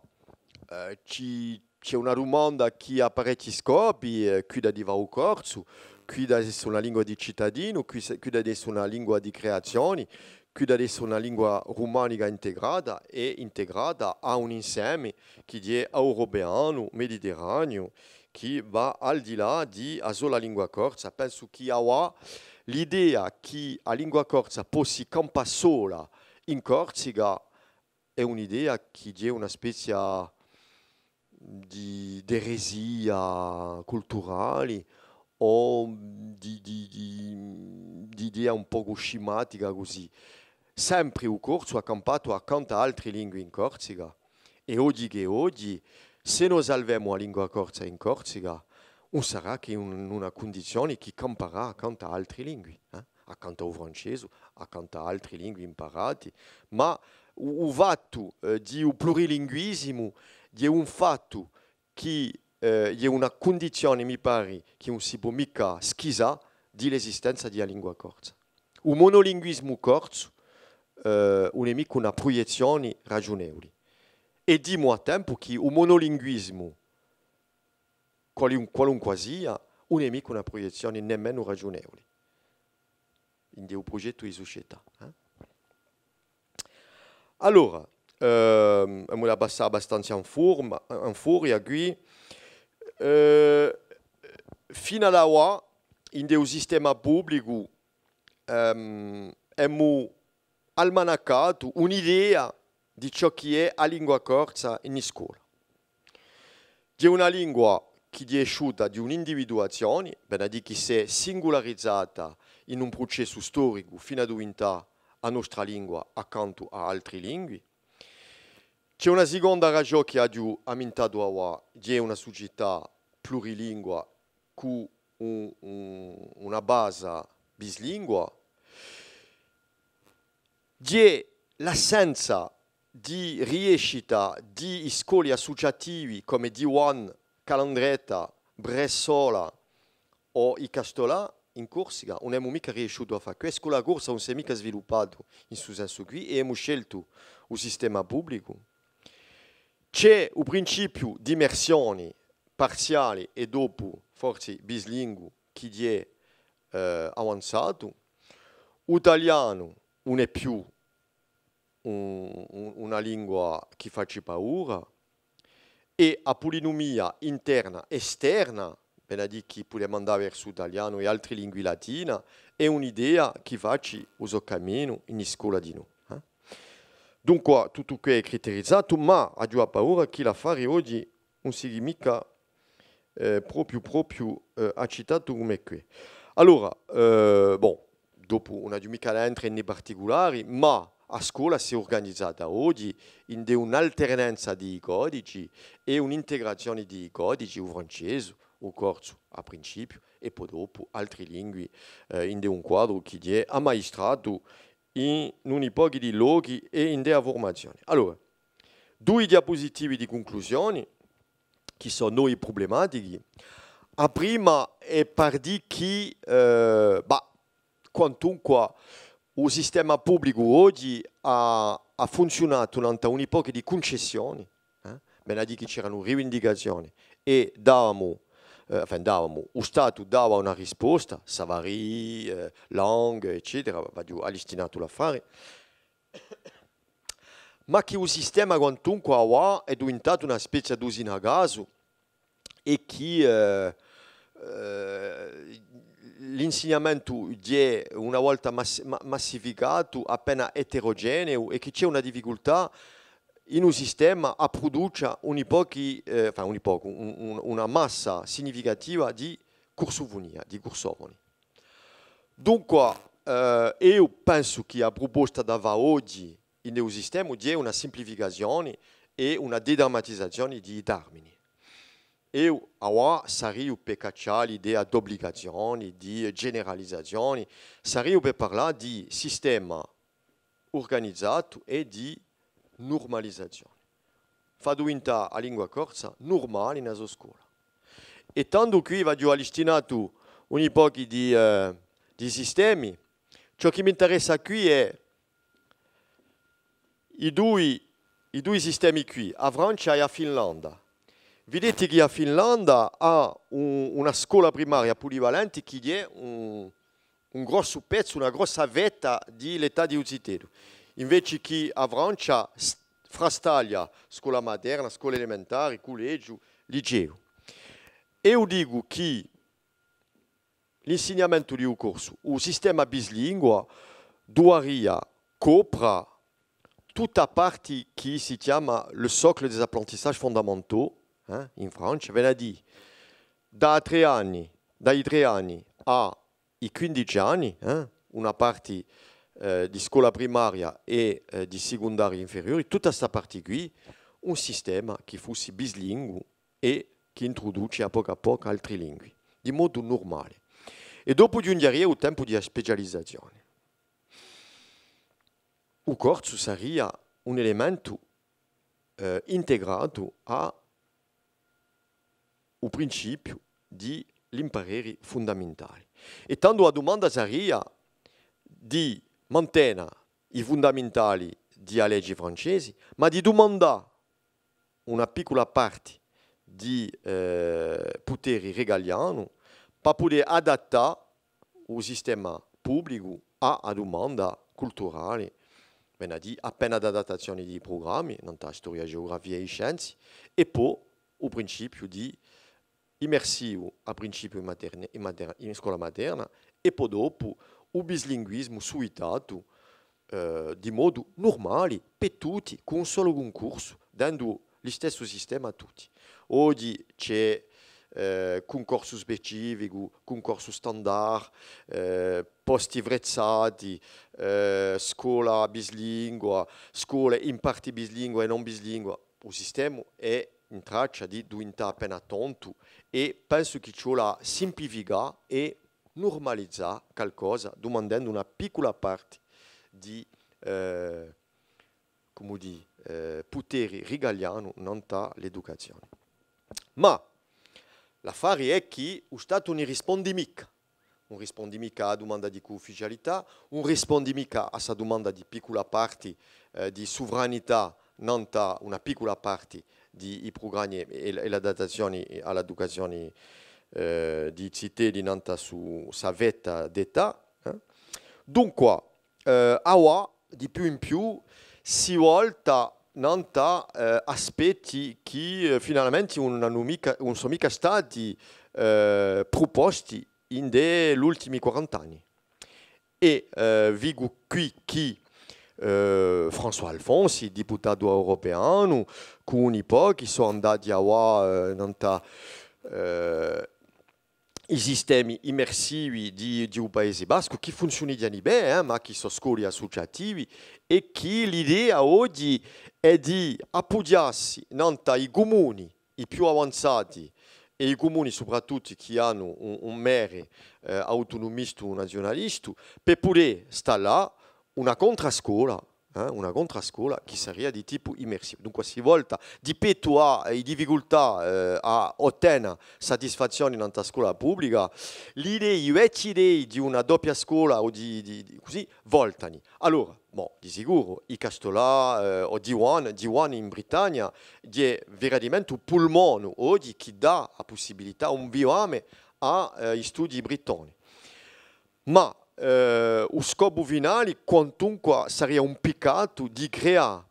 c'è una domanda che ha parecchi scopi, qui da va al corso, qui da essere una lingua di cittadino, qui da essere una lingua di creazione, qui da essere una lingua romanica integrata e integrata a un insieme che è europeo, mediterraneo, che va al di là di sola lingua corsa. Penso che l'idea che la lingua corsa possa campare sola in Corsica è un'idea che è una specie di eresia culturale o di idea un poco scimatica così. Sempre il corso ha campato accanto a altre lingue in Corsica e oggi se noi salviamo la lingua corsa in Corsica, non sarà che in una condizione che camperà accanto a altre lingue, accanto al francese, accanto a altre lingue imparate, ma il fatto di un plurilinguismo è un fatto che è una condizione, mi pare, che non si può mica schisa dell'esistenza della lingua corsa. Il monolinguismo corso non è mica una proiezione ragionevole. E dimo a tempo che il monolinguismo, qualunque sia, non è mica una proiezione nemmeno ragionevole. Quindi è un progetto di società. Allora, abbiamo abbastanza in furia qui. Fino a ora, in un sistema pubblico, abbiamo almanaccato un'idea di ciò che è la lingua corsa in scuola. È una lingua che è asciutta di un'individuazione, bene di che si è singolarizzata in un processo storico fino a diventare la nostra lingua accanto a altre lingue. C'è una seconda ragione che ha ammintato è una società plurilingua con una base bislingua. C'è l'assenza di riuscita di scuole associativi come D1, Calandretta, Bressola o i Castolà in Corsica. Non abbiamo mica riuscito a fare questo. Con la corsa non si è mica sviluppato in questo senso qui e abbiamo scelto il sistema pubblico. C'è un principio di immersione parziale e dopo forse bislingua che è avanzato. L'italiano non è più una lingua che faccia paura, e a polinomia interna esterna, ben a dire che possiamo andare verso l'italiano e altre lingue latine, è un'idea che faccia uso cammino in scuola di noi. Dunque, tutto questo è caratterizzato, ma ho paura che l'affare oggi non sia mica proprio accettato come questo. Allora, dopo non ho mica entrare nei particolari, ma a scuola si è organizzata oggi in un'alternanza di codici e un'integrazione di codici, o francese, o corso a principio, e poi dopo altre lingue in un quadro che è ammaestrato in un po' di loghi e in della formazione. Allora, due diapositivi di conclusione, che sono noi problematiche. A prima è per dire che, quantunque il sistema pubblico oggi ha funzionato in un'epoca di concessioni, ben a dire che c'erano rivendicazioni e davamo, lo Stato dava una risposta, Savary, Lang, eccetera, va all'istinato l'affare, ma che il sistema quantunque è diventato una specie di usina a gas e che l'insegnamento è una volta massificato, appena eterogeneo e che c'è una difficoltà in un sistema a produrre una massa significativa di cursofoni. Dunque, io penso che la proposta da oggi in un sistema è una semplificazione e una dedrammatizzazione di termini. Io sarei per cacciare l'idea di obbligazioni, di generalizzazioni, sarei per parlare di sistema organizzato e di normalizzazione. Fa diventare la lingua corsa normale nella scuola. E tanto qui va all'istinato un po' di sistemi, ciò che mi interessa qui è i due sistemi qui, a Francia e a Finlandia. Vedete che la Finlandia ha una scuola primaria polivalente che è un grosso pezzo, una grossa vetta dell'età di utilità. Invece che a Francia frastaglia scuola materna, scuola elementare, collegio, liceo. E io dico che l'insegnamento di un corso, il sistema bislingua, dovrebbe coprire tutta parte che si chiama le socle des apprentissages fondamentaux in Francia, ve la dire, dai 3 anni ai 15 anni, una parte di scuola primaria e di secondaria inferiore, tutta questa parte qui, un sistema che fosse bilingue e che introduce a poco altre lingue, di modo normale. E dopo giungeria il tempo di specializzazione. Il corso sarebbe un elemento integrato al principio di imparare fondamentali. E tanto la domanda sarebbe di mantenere i fondamentali della legge francese, ma di domandare una piccola parte di potere regaliano per poter adattare il sistema pubblico alla domanda culturale, ben a dire appena adattazione di programmi, nella storia, geografia e scienze, e poi il principio di immersivo a principio in scuola materna e poi dopo il bislinguismo suitato di modo normale per tutti, con un solo concorso, dando lo stesso sistema a tutti. Oggi c'è concorso specifico, concorso standard, posti vrezzati, scuola bislingua, scuole in parte bislingua e non bislingua. Il sistema è in traccia di diventare appena tonto e penso che ci vuole semplificare e normalizzare qualcosa, domandando una piccola parte di potere regaliano non l'educazione. Ma l'affare è che lo Stato non risponde mica. Non risponde mica alla domanda di ufficialità, non risponde mica a questa domanda di piccola parte di sovranità, non una piccola parte di programmi e la datazione all'educazione di cittadini non su sa vetta d'età. Dunque, di più in più si volta nanta aspetti che finalmente non sono mica stati proposti in degli ultimi 40 anni. E vigo qui chi François Alfonsi, deputato europeo, con i pochi sono andati a nanta i sistemi immersivi di un paese basco che funzionano bene, ma che sono scuole associativi e che l'idea oggi è di appoggiarsi i comuni, i più avanzati e i comuni soprattutto che hanno un mere autonomista nazionalista per poter stare là una contrascuola che sarebbe di tipo immersivo. Dunque, si volta di petto a difficoltà a ottenere soddisfazione in una scuola pubblica, i vecchi idee di una doppia scuola o di così voltano. Allora, di sicuro, i Castolà o D1 in Britannia è veramente un polmone oggi che dà la possibilità, un biome agli studi britannici. Ma lo scopo finale, quantunque sarebbe un peccato di creare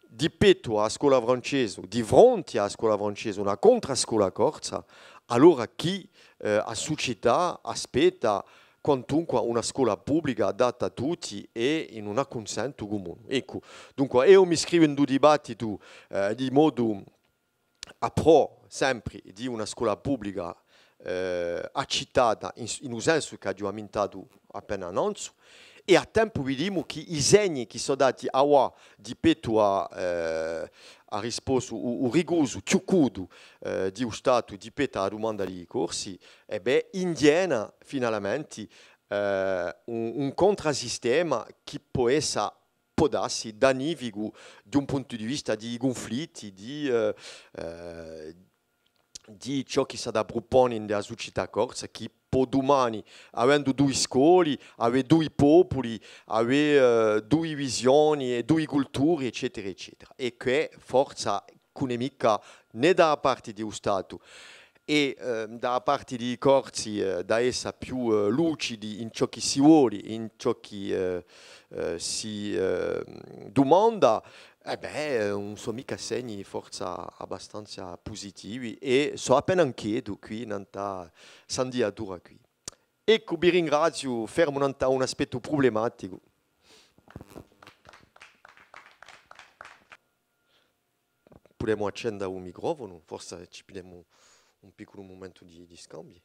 di petto alla scuola francese, di fronte alla scuola francese, una contrascuola corsa, allora chi la società aspetta quantunque una scuola pubblica adatta a tutti e in un consenso comune. Ecco, dunque io mi scrivo in un dibattito di modo a pro sempre di una scuola pubblica accettata in un senso che ho aumentato appena annuncio e a tempo vediamo che i segni che sono dati a di petto a risposta o rigoso ciucudo di un Stato di petto alla domanda di corsi e beh indiana finalmente un contrassistema che può essere può darsi danifico da un punto di vista di conflitti di ciò che si propone nella società corsa, che può domani, avendo due scuole, avere due popoli, avere due visioni, due culture, eccetera, eccetera. E che forza economica né da parte dello Stato e da parte dei corsi da essere più lucidi in ciò che si vuole, in ciò che si domanda, non sono mica segni forza abbastanza positivi e so appena anch'io qui in questa sandiatura qui. Ecco, vi ringrazio, fermo un aspetto problematico. Potremmo accendere un microfono, forse ci prendiamo un piccolo momento di scambio.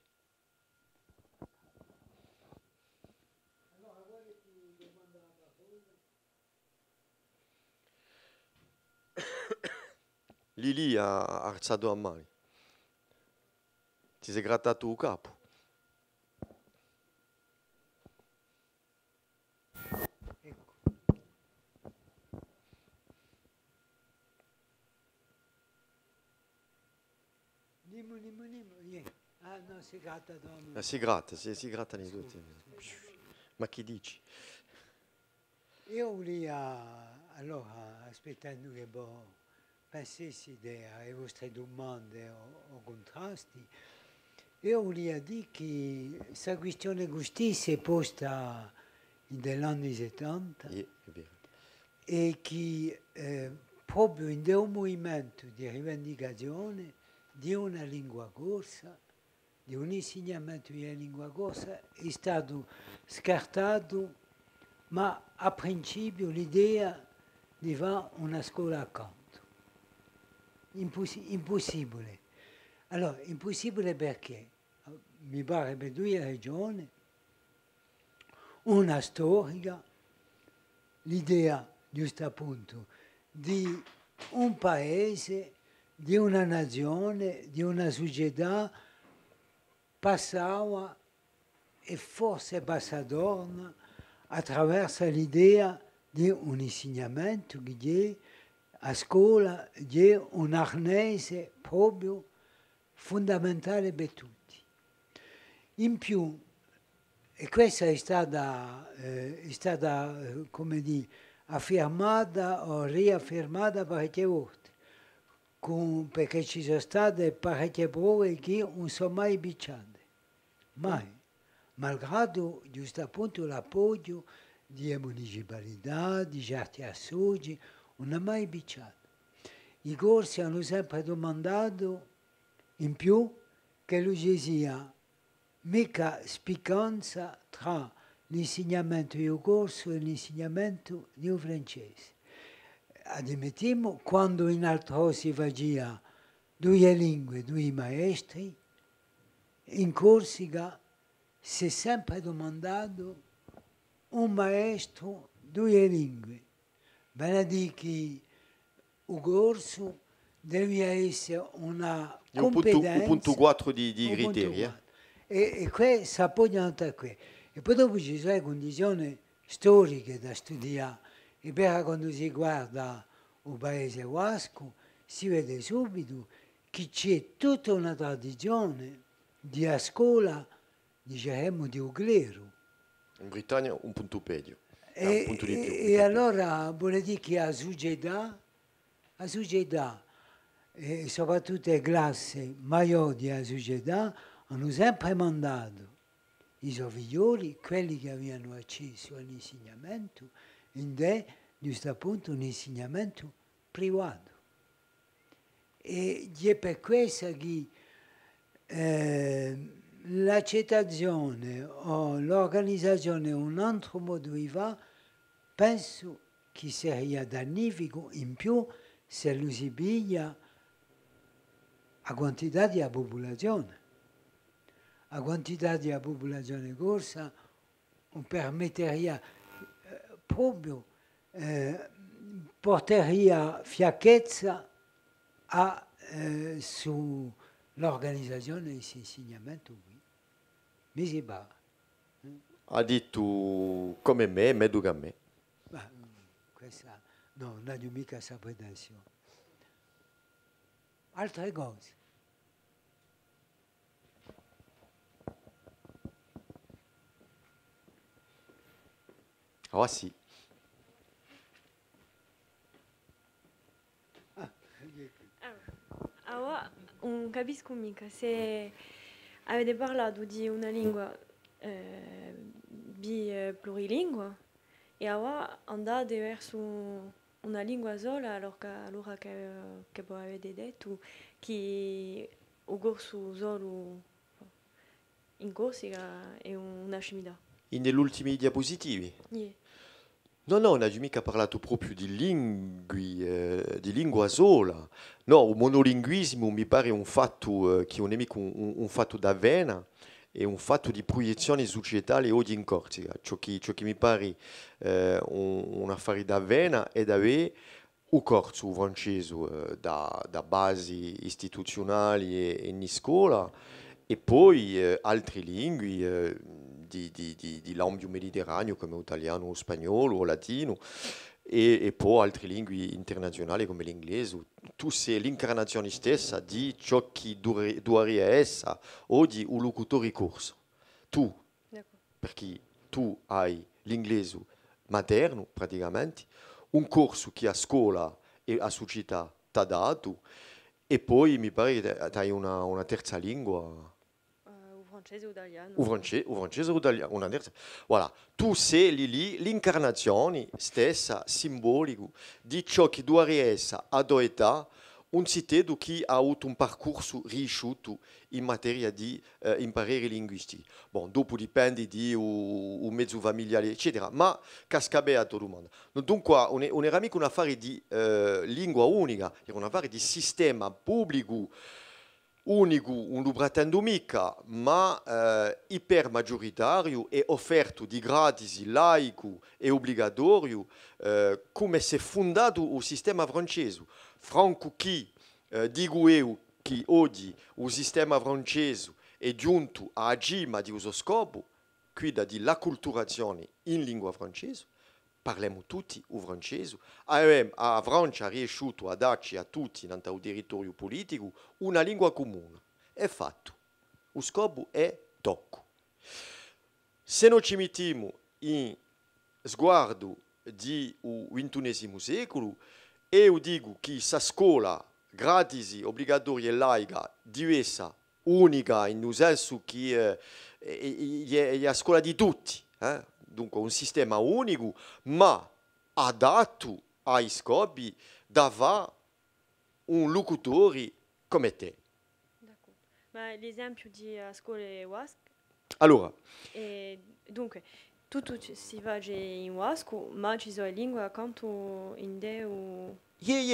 Lì ha alzato la mano. Ti sei grattato il capo. Ah, no, si gratta da me. Si gratta nei due. Ma chi dici? Io allora, aspettando che pensassi alle vostre domande o contrasti, io volevo dire che questa questione giustizia è posta negli anni 70 È vero. e che proprio in un movimento di rivendicazione di una lingua corsa, di un insegnamento di una lingua corsa, è stato scartato, ma a principio l'idea di fare una scuola accanto. Impossibile. Allora, impossibile perché? Mi pare per due ragioni. Una storica, l'idea, giusto appunto, di un paese, di una nazione, di una società passava e forse passa torna attraverso l'idea di un insegnamento che a scuola è un arnese proprio fondamentale per tutti. In più, e questa è stata come dire, affermata o riaffermata parecchie volte, perché ci sono state parecchie prove che non sono mai bicciate, mai, malgrado giusto appunto l'appoggio di municipalità, di certi associati, non ha mai bicciato. I corsi hanno sempre domandato in più che non ci sia mica spiccanza tra l'insegnamento di un corso e l'insegnamento di un francese. Admettiamo, quando in altro si faceva due lingue, due maestri, in Corsica si è sempre domandato un maestro, due lingue. Benedì che il corso deve essere una competenza. Un punto 4 di criteri. E qui si appoggiano a qui. E poi dopo ci sono le condizioni storiche da studiare. E per quando si guarda il paese vasco si vede subito che c'è tutta una tradizione di a scuola, diciamo, di un clero. In Britannia un punto peggio. E allora vuol dire che la società, e soprattutto le classi maggiori della società, hanno sempre mandato i suoi figlioli, quelli che avevano acceso all'insegnamento, giusto appunto un insegnamento privato. E è per questo che l'accettazione o l'organizzazione un altro modo di fare, penso che sia dannifico in più se lo si piglia a quantità di popolazione. A quantità di popolazione corsa permetteria proprio porteria fiacchezza sull'organizzazione di questo insegnamento qui. Mi si parla. Ha detto come me, meglio che me. Ma questa no, non ho mica questa pretensione. Altre cose. Ah sì. Allora, non capisco mica se avete parlato di una lingua plurilingue e ora andate verso una lingua sola, allora che voi avete detto che il corso solo in Corsica è una scimità. Negli ultimi diapositivi? Yeah. No, non ho mica parlato proprio di lingua sola. No, il monolinguismo mi pare un fatto che non è mica un fatto d'avvena, è un fatto di proiezione societale oggi in Corsica. Ciò che mi pare un affare d'avvena è avere un corso francese da basi istituzionali e in scuola e poi altre lingue di l'ambito mediterraneo come italiano o spagnolo o latino e poi altre lingue internazionali come l'inglese. Tu sei l'incarnazione stessa di ciò che dovrebbe essere oggi un locutore corso. Tu, perché tu hai l'inglese materno praticamente, un corso che a scuola e a società ti ha dato e poi mi pare che hai una terza lingua. Francese o italiano. O francese o italiano, una terza. Voilà, tu sei lì l'incarnazione stessa, simbolico, di ciò che dovrebbe essere a tua età un cittadino che ha avuto un percorso riuscito in materia di imparare linguistici. Bon, dopo dipende di un mezzo familiare, eccetera, ma casca bene a tua domanda. Dunque, non era mica un affare di lingua unica, era un affare di sistema pubblico unico, non lo pretendo mica, ma ipermaggioritario e offerto di gratis, laico e obbligatorio, come si è fondato il sistema francese. Franco chi, dico io, che oggi il sistema francese è giunto a cima di questo scopo, quindi di l'acculturazione in lingua francese, parliamo tutti il francese, la Francia ha riuscito a darci a tutti nel territorio politico una lingua comune. È fatto. Lo scopo è tocco. Se noi ci mettiamo in sguardo del XXI secolo, io dico che questa scuola gratis, obbligatoria e laica deve essere unica, in un senso che è la scuola di tutti. dunque un sistema unico, ma adatto ai scopi dava un locutore come te. D'accordo. Ma l'esempio di scuole WASC, Allora, e dunque tutto si va in WASC, ma ci sono lingue accanto in de o...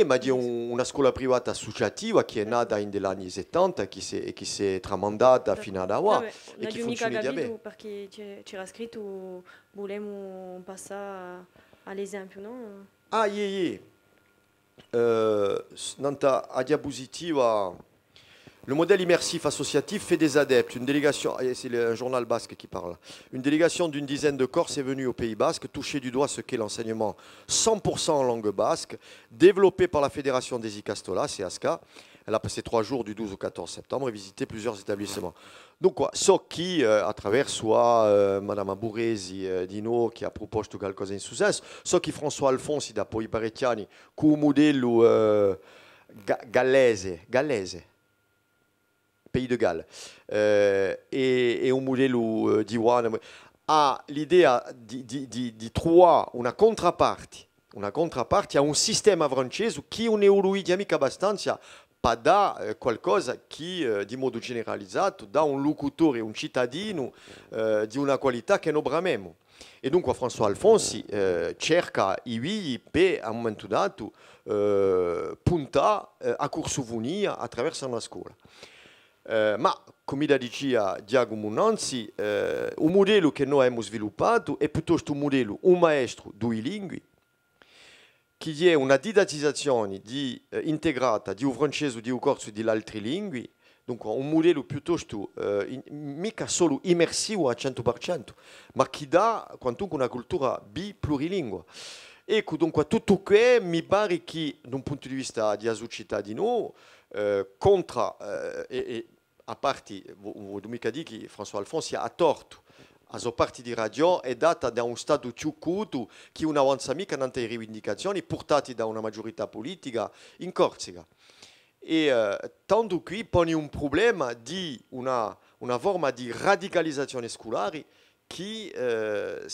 ma di una scuola privata associativa che è nata negli anni 70 e che si è tramandata fino ad No, ora ma e non che ho mica funziona bene. capito perché c'era scritto volevamo passare all'esempio, no? Ah, nanta a diapositiva, le modèle immersif associatif fait des adeptes. Une délégation, c'est un journal basque qui parle. Une délégation d'une dizaine de Corses est venue au Pays Basque toucher du doigt ce qu'est l'enseignement 100% en langue basque, développé par la Fédération des Icastolas, CASCA. Elle a passé 3 jours du 12 au 14 septembre et visité plusieurs établissements. Donc, quoi, so qui, à travers soit Madame Abouresi Dino, qui a proposé quelque chose in successo, so qui François Alfonsi da poi parecchiani, con un modello gallese, Pays de Galles, e un modello di One, ha l'idea di trovare una contraparte a un sistema francese che non è mica abbastanza per dare qualcosa che di modo generalizzato dà un locutore, un cittadino di una qualità che non bramiamo. E dunque François Alfonsi cerca i vigli per a un momento dato puntare a corsovonia attraverso una scuola. Ma come diceva Giacomo Nanzi, il modello che noi abbiamo sviluppato è piuttosto un modello, un maestro due lingue, che è una didattizzazione integrata di un francese, di un corso di altre lingue, dunque un modello piuttosto mica solo immersivo al 100%, ma che dà quantunque una cultura plurilingue. Ecco, dunque tutto che mi pare che, da un punto di vista di cittadino, a parte, mica di che François Alfonsi ha torto, a sua parte di radio è data da un Stato ciucuto che non avanza mica nelle rivendicazioni portate da una maggiorità politica in Corsica. E tanto qui pone un problema di una forma di radicalizzazione scolare che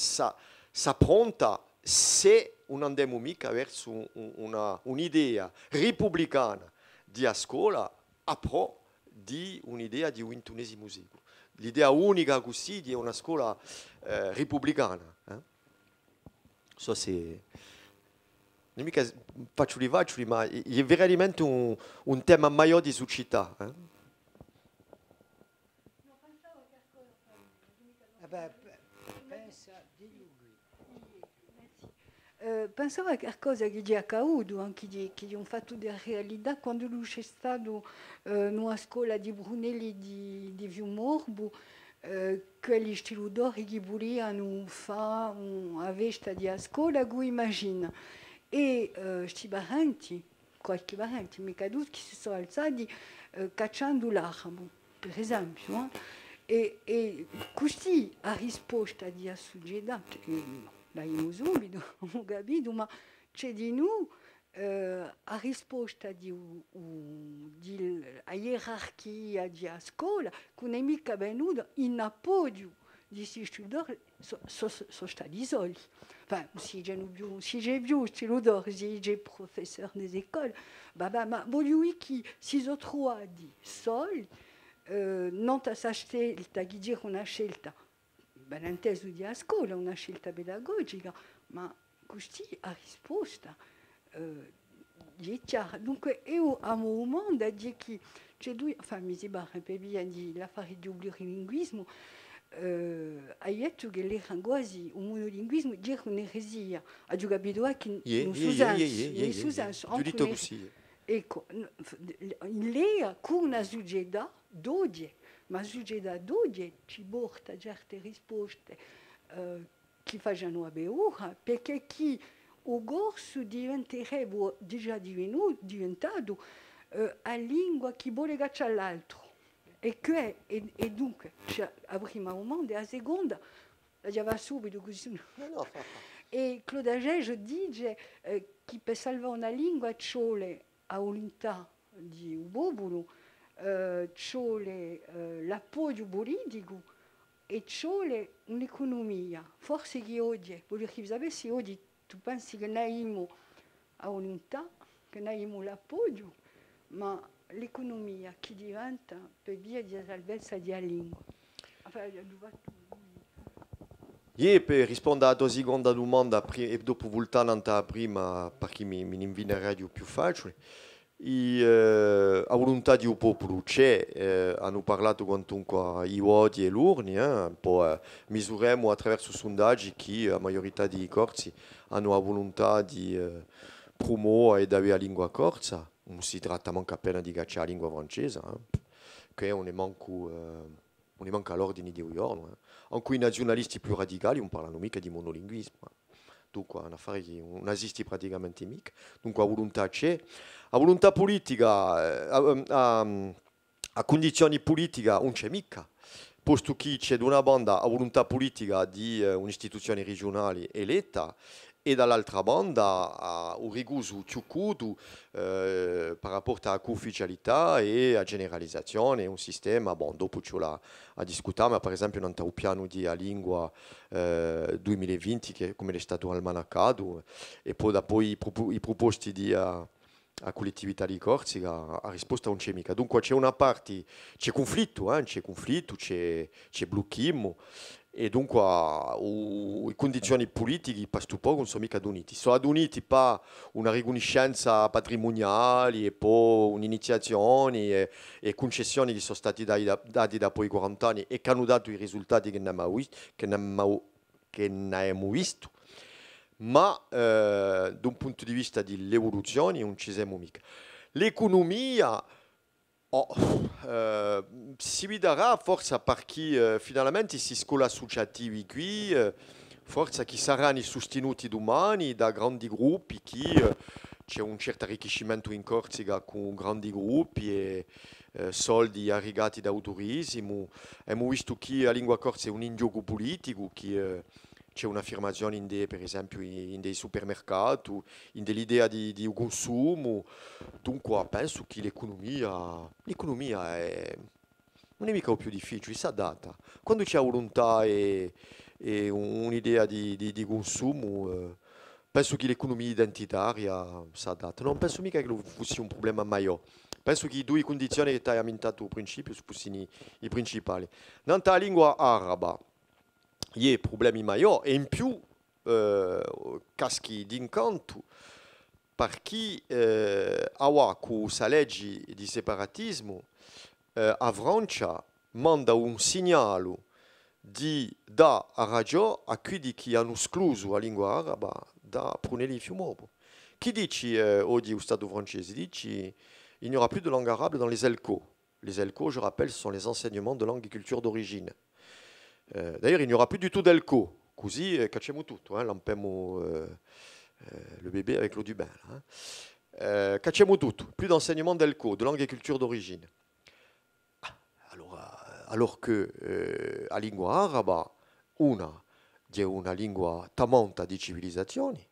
s'appronta se non andiamo mica verso un'idea repubblicana di scuola a pro di un'idea di un XXI secolo. L'idea unica così di una scuola repubblicana. So se... Non mica faccio facili, ma è veramente un tema maggiore di società. Pensavo a qualcosa che è accaduto, anche che un fatto di realtà, quando lui è stato in una scuola di Brunelli di Viumorbo, quelli studiosi che volevano fare una festa di scuola, tu immagina. E questi parenti, qualche parente mi è caduto, che si sono alzati cacciando l'arabo, per esempio. E così a risposta di società, l'abbiamo subito, abbiamo capito, ma c'è di noi a risposta a gerarchia di scuola, che non è mica venuta in appoggio di questi studenti, sono stati soli. Enfin, si j'ai vu studenti, si j'ai professeur des écoles, ma voglio che si sono trovati soli, non a scelta, che dire una scelta, ben inteso di scuola, una scelta pedagogica, ma così a risposta è chiaro. Dunque, io amo un mondo a dire che c'è due, enfin, mi sembra un po' bien di l'affare di plurilinguismo, ha detto che l'era quasi un monolinguismo, dire un'eresia, ha capito che non si usa, Giudito così. Ecco, lei con una società d'oggi, ma la società d'oggi ci porta certe risposte che facciano a beura, perché chi o corso diventerebbe già diventato a lingua che vuole cacciare l'altro. E dunque, a prima momento e a seconda, la già subito così. E Claude Agege dice che per salvare una lingua ci vuole a volontà di un popolo, ci vuole l'appoggio politico, e ci vuole un'economia, forse che oggi, voglio che sapete se oggi tu pensi che noi abbiamo la volontà, che noi abbiamo l'appoggio, ma l'economia che diventa per via della salvezza della lingua. Io per rispondere alla tua seconda domanda e dopo voltare alla prima perché mi invita a radio più facile, la volontà di un popolo c'è, hanno parlato quantunque i voti e l'urni, poi misuriamo attraverso sondaggi che la maggiorità dei corsi hanno la volontà di promuovere ed avere la lingua corsa, non si tratta manco appena di cacciare la lingua francese, che non è manco all'ordine di un giorno. Anche i nazionalisti più radicali non parlano mica di monolinguismo. Dunque, è un affare che non esiste praticamente mica. Dunque, la volontà c'è. La volontà politica, a condizioni politiche, non c'è mica. Posto che c'è da una banda la volontà politica di un'istituzione regionale eletta e dall'altra banda un rigoso più cudo per rapporto alla ufficialità e a generalizzazione, un sistema, bon, dopo c'è a discutere, ma per esempio non c'è un piano di lingua 2020 che come è stato almanaccato e poi dopo i proposti di a collettività di Corsica a risposta non c'è mica. Dunque c'è una parte, c'è conflitto, c'è blocchismo e dunque le condizioni politiche per questo poco non sono mica unite. Sono uniti per una riconoscenza patrimoniale e poi un'iniziazione e concessioni che sono stati dati dopo i 40 anni e che hanno dato i risultati che ne abbiamo visto. Ma da un punto di vista dell'evoluzione non ci siamo mica. L'economia si vedrà forse perché finalmente si scuole associativi qui, forse che saranno sostenuti domani da grandi gruppi che c'è un certo arricchimento in Corsica con grandi gruppi e soldi arrivati da autorismo. Abbiamo visto che la lingua corsa è un ingioco politico che c'è un'affermazione per esempio in dei supermercati, in dell'idea di un consumo. Dunque penso che l'economia non è mica più difficile, si adatta. Quando c'è volontà e un'idea di consumo, penso che l'economia identitaria si adatta. Non penso mica che fosse un problema maggiore. Penso che le due condizioni che hai aumentato al principio sono i principali. Nella lingua araba, il y a problemi maggiori e in più caschi d'incanto perché con questa legge di separatismo a Francia manda un segnale di da a ragione a quelli che hanno escluso la lingua araba da prunelli fiumobo. Chi dice oggi lo Stato francese dice il n'y aura plus de langue arabe dans les ELCO. Les ELCO, je rappelle, ce sont les enseignements de langue et culture d'origine. D'ailleurs, il n'y aura plus du tout d'ELCO. Così cacciamo tutto, lampiamo le bébé avec l'eau du bain. Cacciamo tutto, plus d'enseignement d'ELCO, de langue et culture d'origine. Alors que la lingua araba, è una lingua tamonta di civilizzazioni,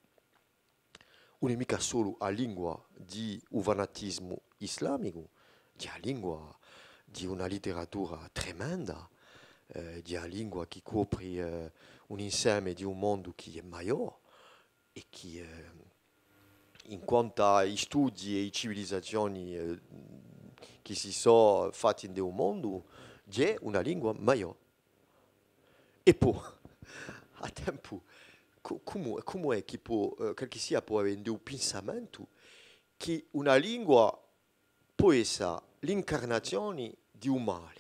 non è mica solo la lingua di un fanatismo islamico, è la lingua di una letteratura tremenda, di una lingua che copre un insieme di un mondo che è maggiore e che in quanto ai studi e civilizzazioni che si sono fatti in un mondo, è una lingua maggiore. E poi, a tempo, come è che che sia può avere un pensamento che una lingua può essere l'incarnazione di un male?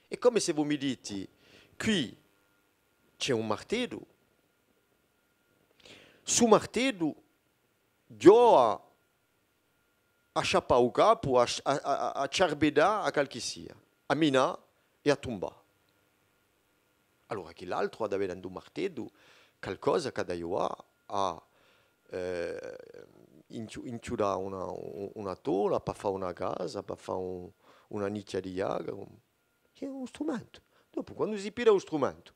È come se voi mi dite, qui c'è un martello, su martello io a sciappare il capo, a ciarbedare a qualche sia, a minare e a tombare. Allora che l'altro ad avere un martello, qualcosa che da io a inchiudere una tola, per fare una casa, per fare una nicchia di iaga. È uno strumento. Dopo, quando si piglia lo strumento,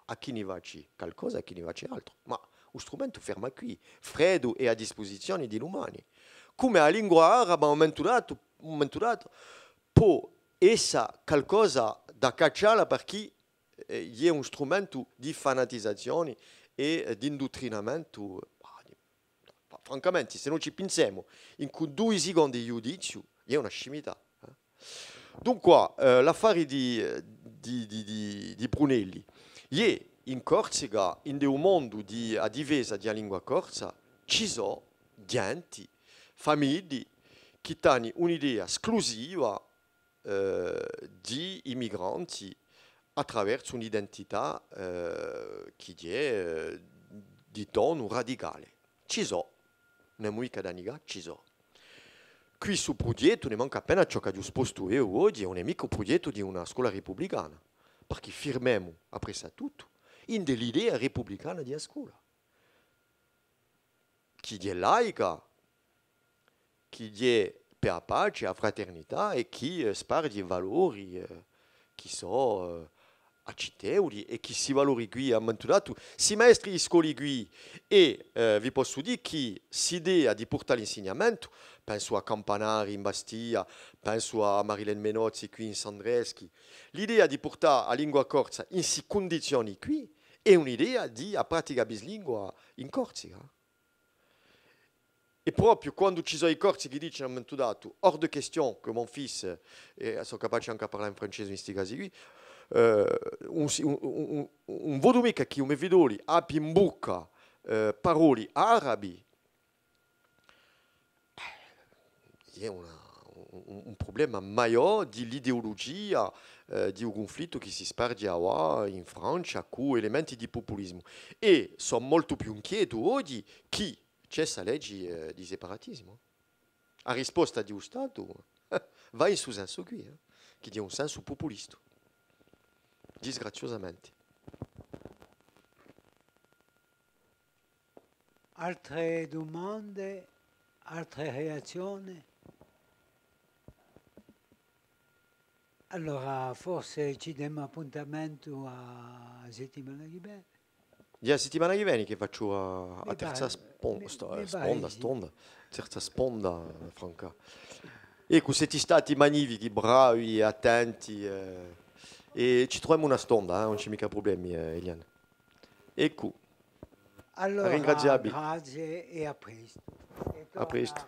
a chi ne va c'è qualcosa, a chi ne va c'è altro. Ma lo strumento ferma qui, freddo e a disposizione degli umani. Come la lingua araba, un momento dato, può essere qualcosa da cacciare perché è un strumento di fanatizzazione e di indottrinamento. Francamente, se non ci pensiamo, in cui 2 secondi di giudizio, è una scimità. Dunque, l'affare di Brunelli è in Corsica, in un mondo a difesa della lingua corsa, ci sono gente, famiglie che hanno un'idea esclusiva di immigranti attraverso un'identità che è di tono radicale. Ci sono, non è mica da negare, ci sono. Qui su progetto ne manca appena ciò che ho sposto io oggi, è un nemico progetto di una scuola repubblicana, perché firmiamo, appresso tutto, in dell'idea repubblicana di scuola. Chi è laica, chi è per la pace, la fraternità e chi sparge i valori che sono accettevoli e chi si valori qui a mantenuto. Si maestri di scuole qui e vi posso dire che si idea di portare l'insegnamento, penso a Campanari in Bastia, penso a Marilene Menozzi qui in Sandreschi, l'idea di portare la lingua corsa in queste condizioni qui è un'idea di pratica bislingua in Corsica. E proprio quando ci sono i corsi che dicono a momento dato, hors de question che mon fils, e sono capace anche a parlare in francese in questi casi qui, un vodomica che mi vedo lì, api in bocca parole arabi, è un problema maggiore dell'ideologia di un conflitto che si sparge in Francia con elementi di populismo. E sono molto più inquieto oggi che c'è questa legge di separatismo. A risposta di un Stato va in suo senso qui, che è un senso populista. Disgraziosamente. Altre domande, altre reazioni? Allora forse ci diamo appuntamento a settimana che viene. La settimana che viene che faccio a terza sponda, Franca. Ecco, siete stati magnifici, bravi, attenti e ci troviamo una stonda, non c'è mica problemi, Eliane. Ecco, Allora, ringraziabili. grazie e a presto. A presto.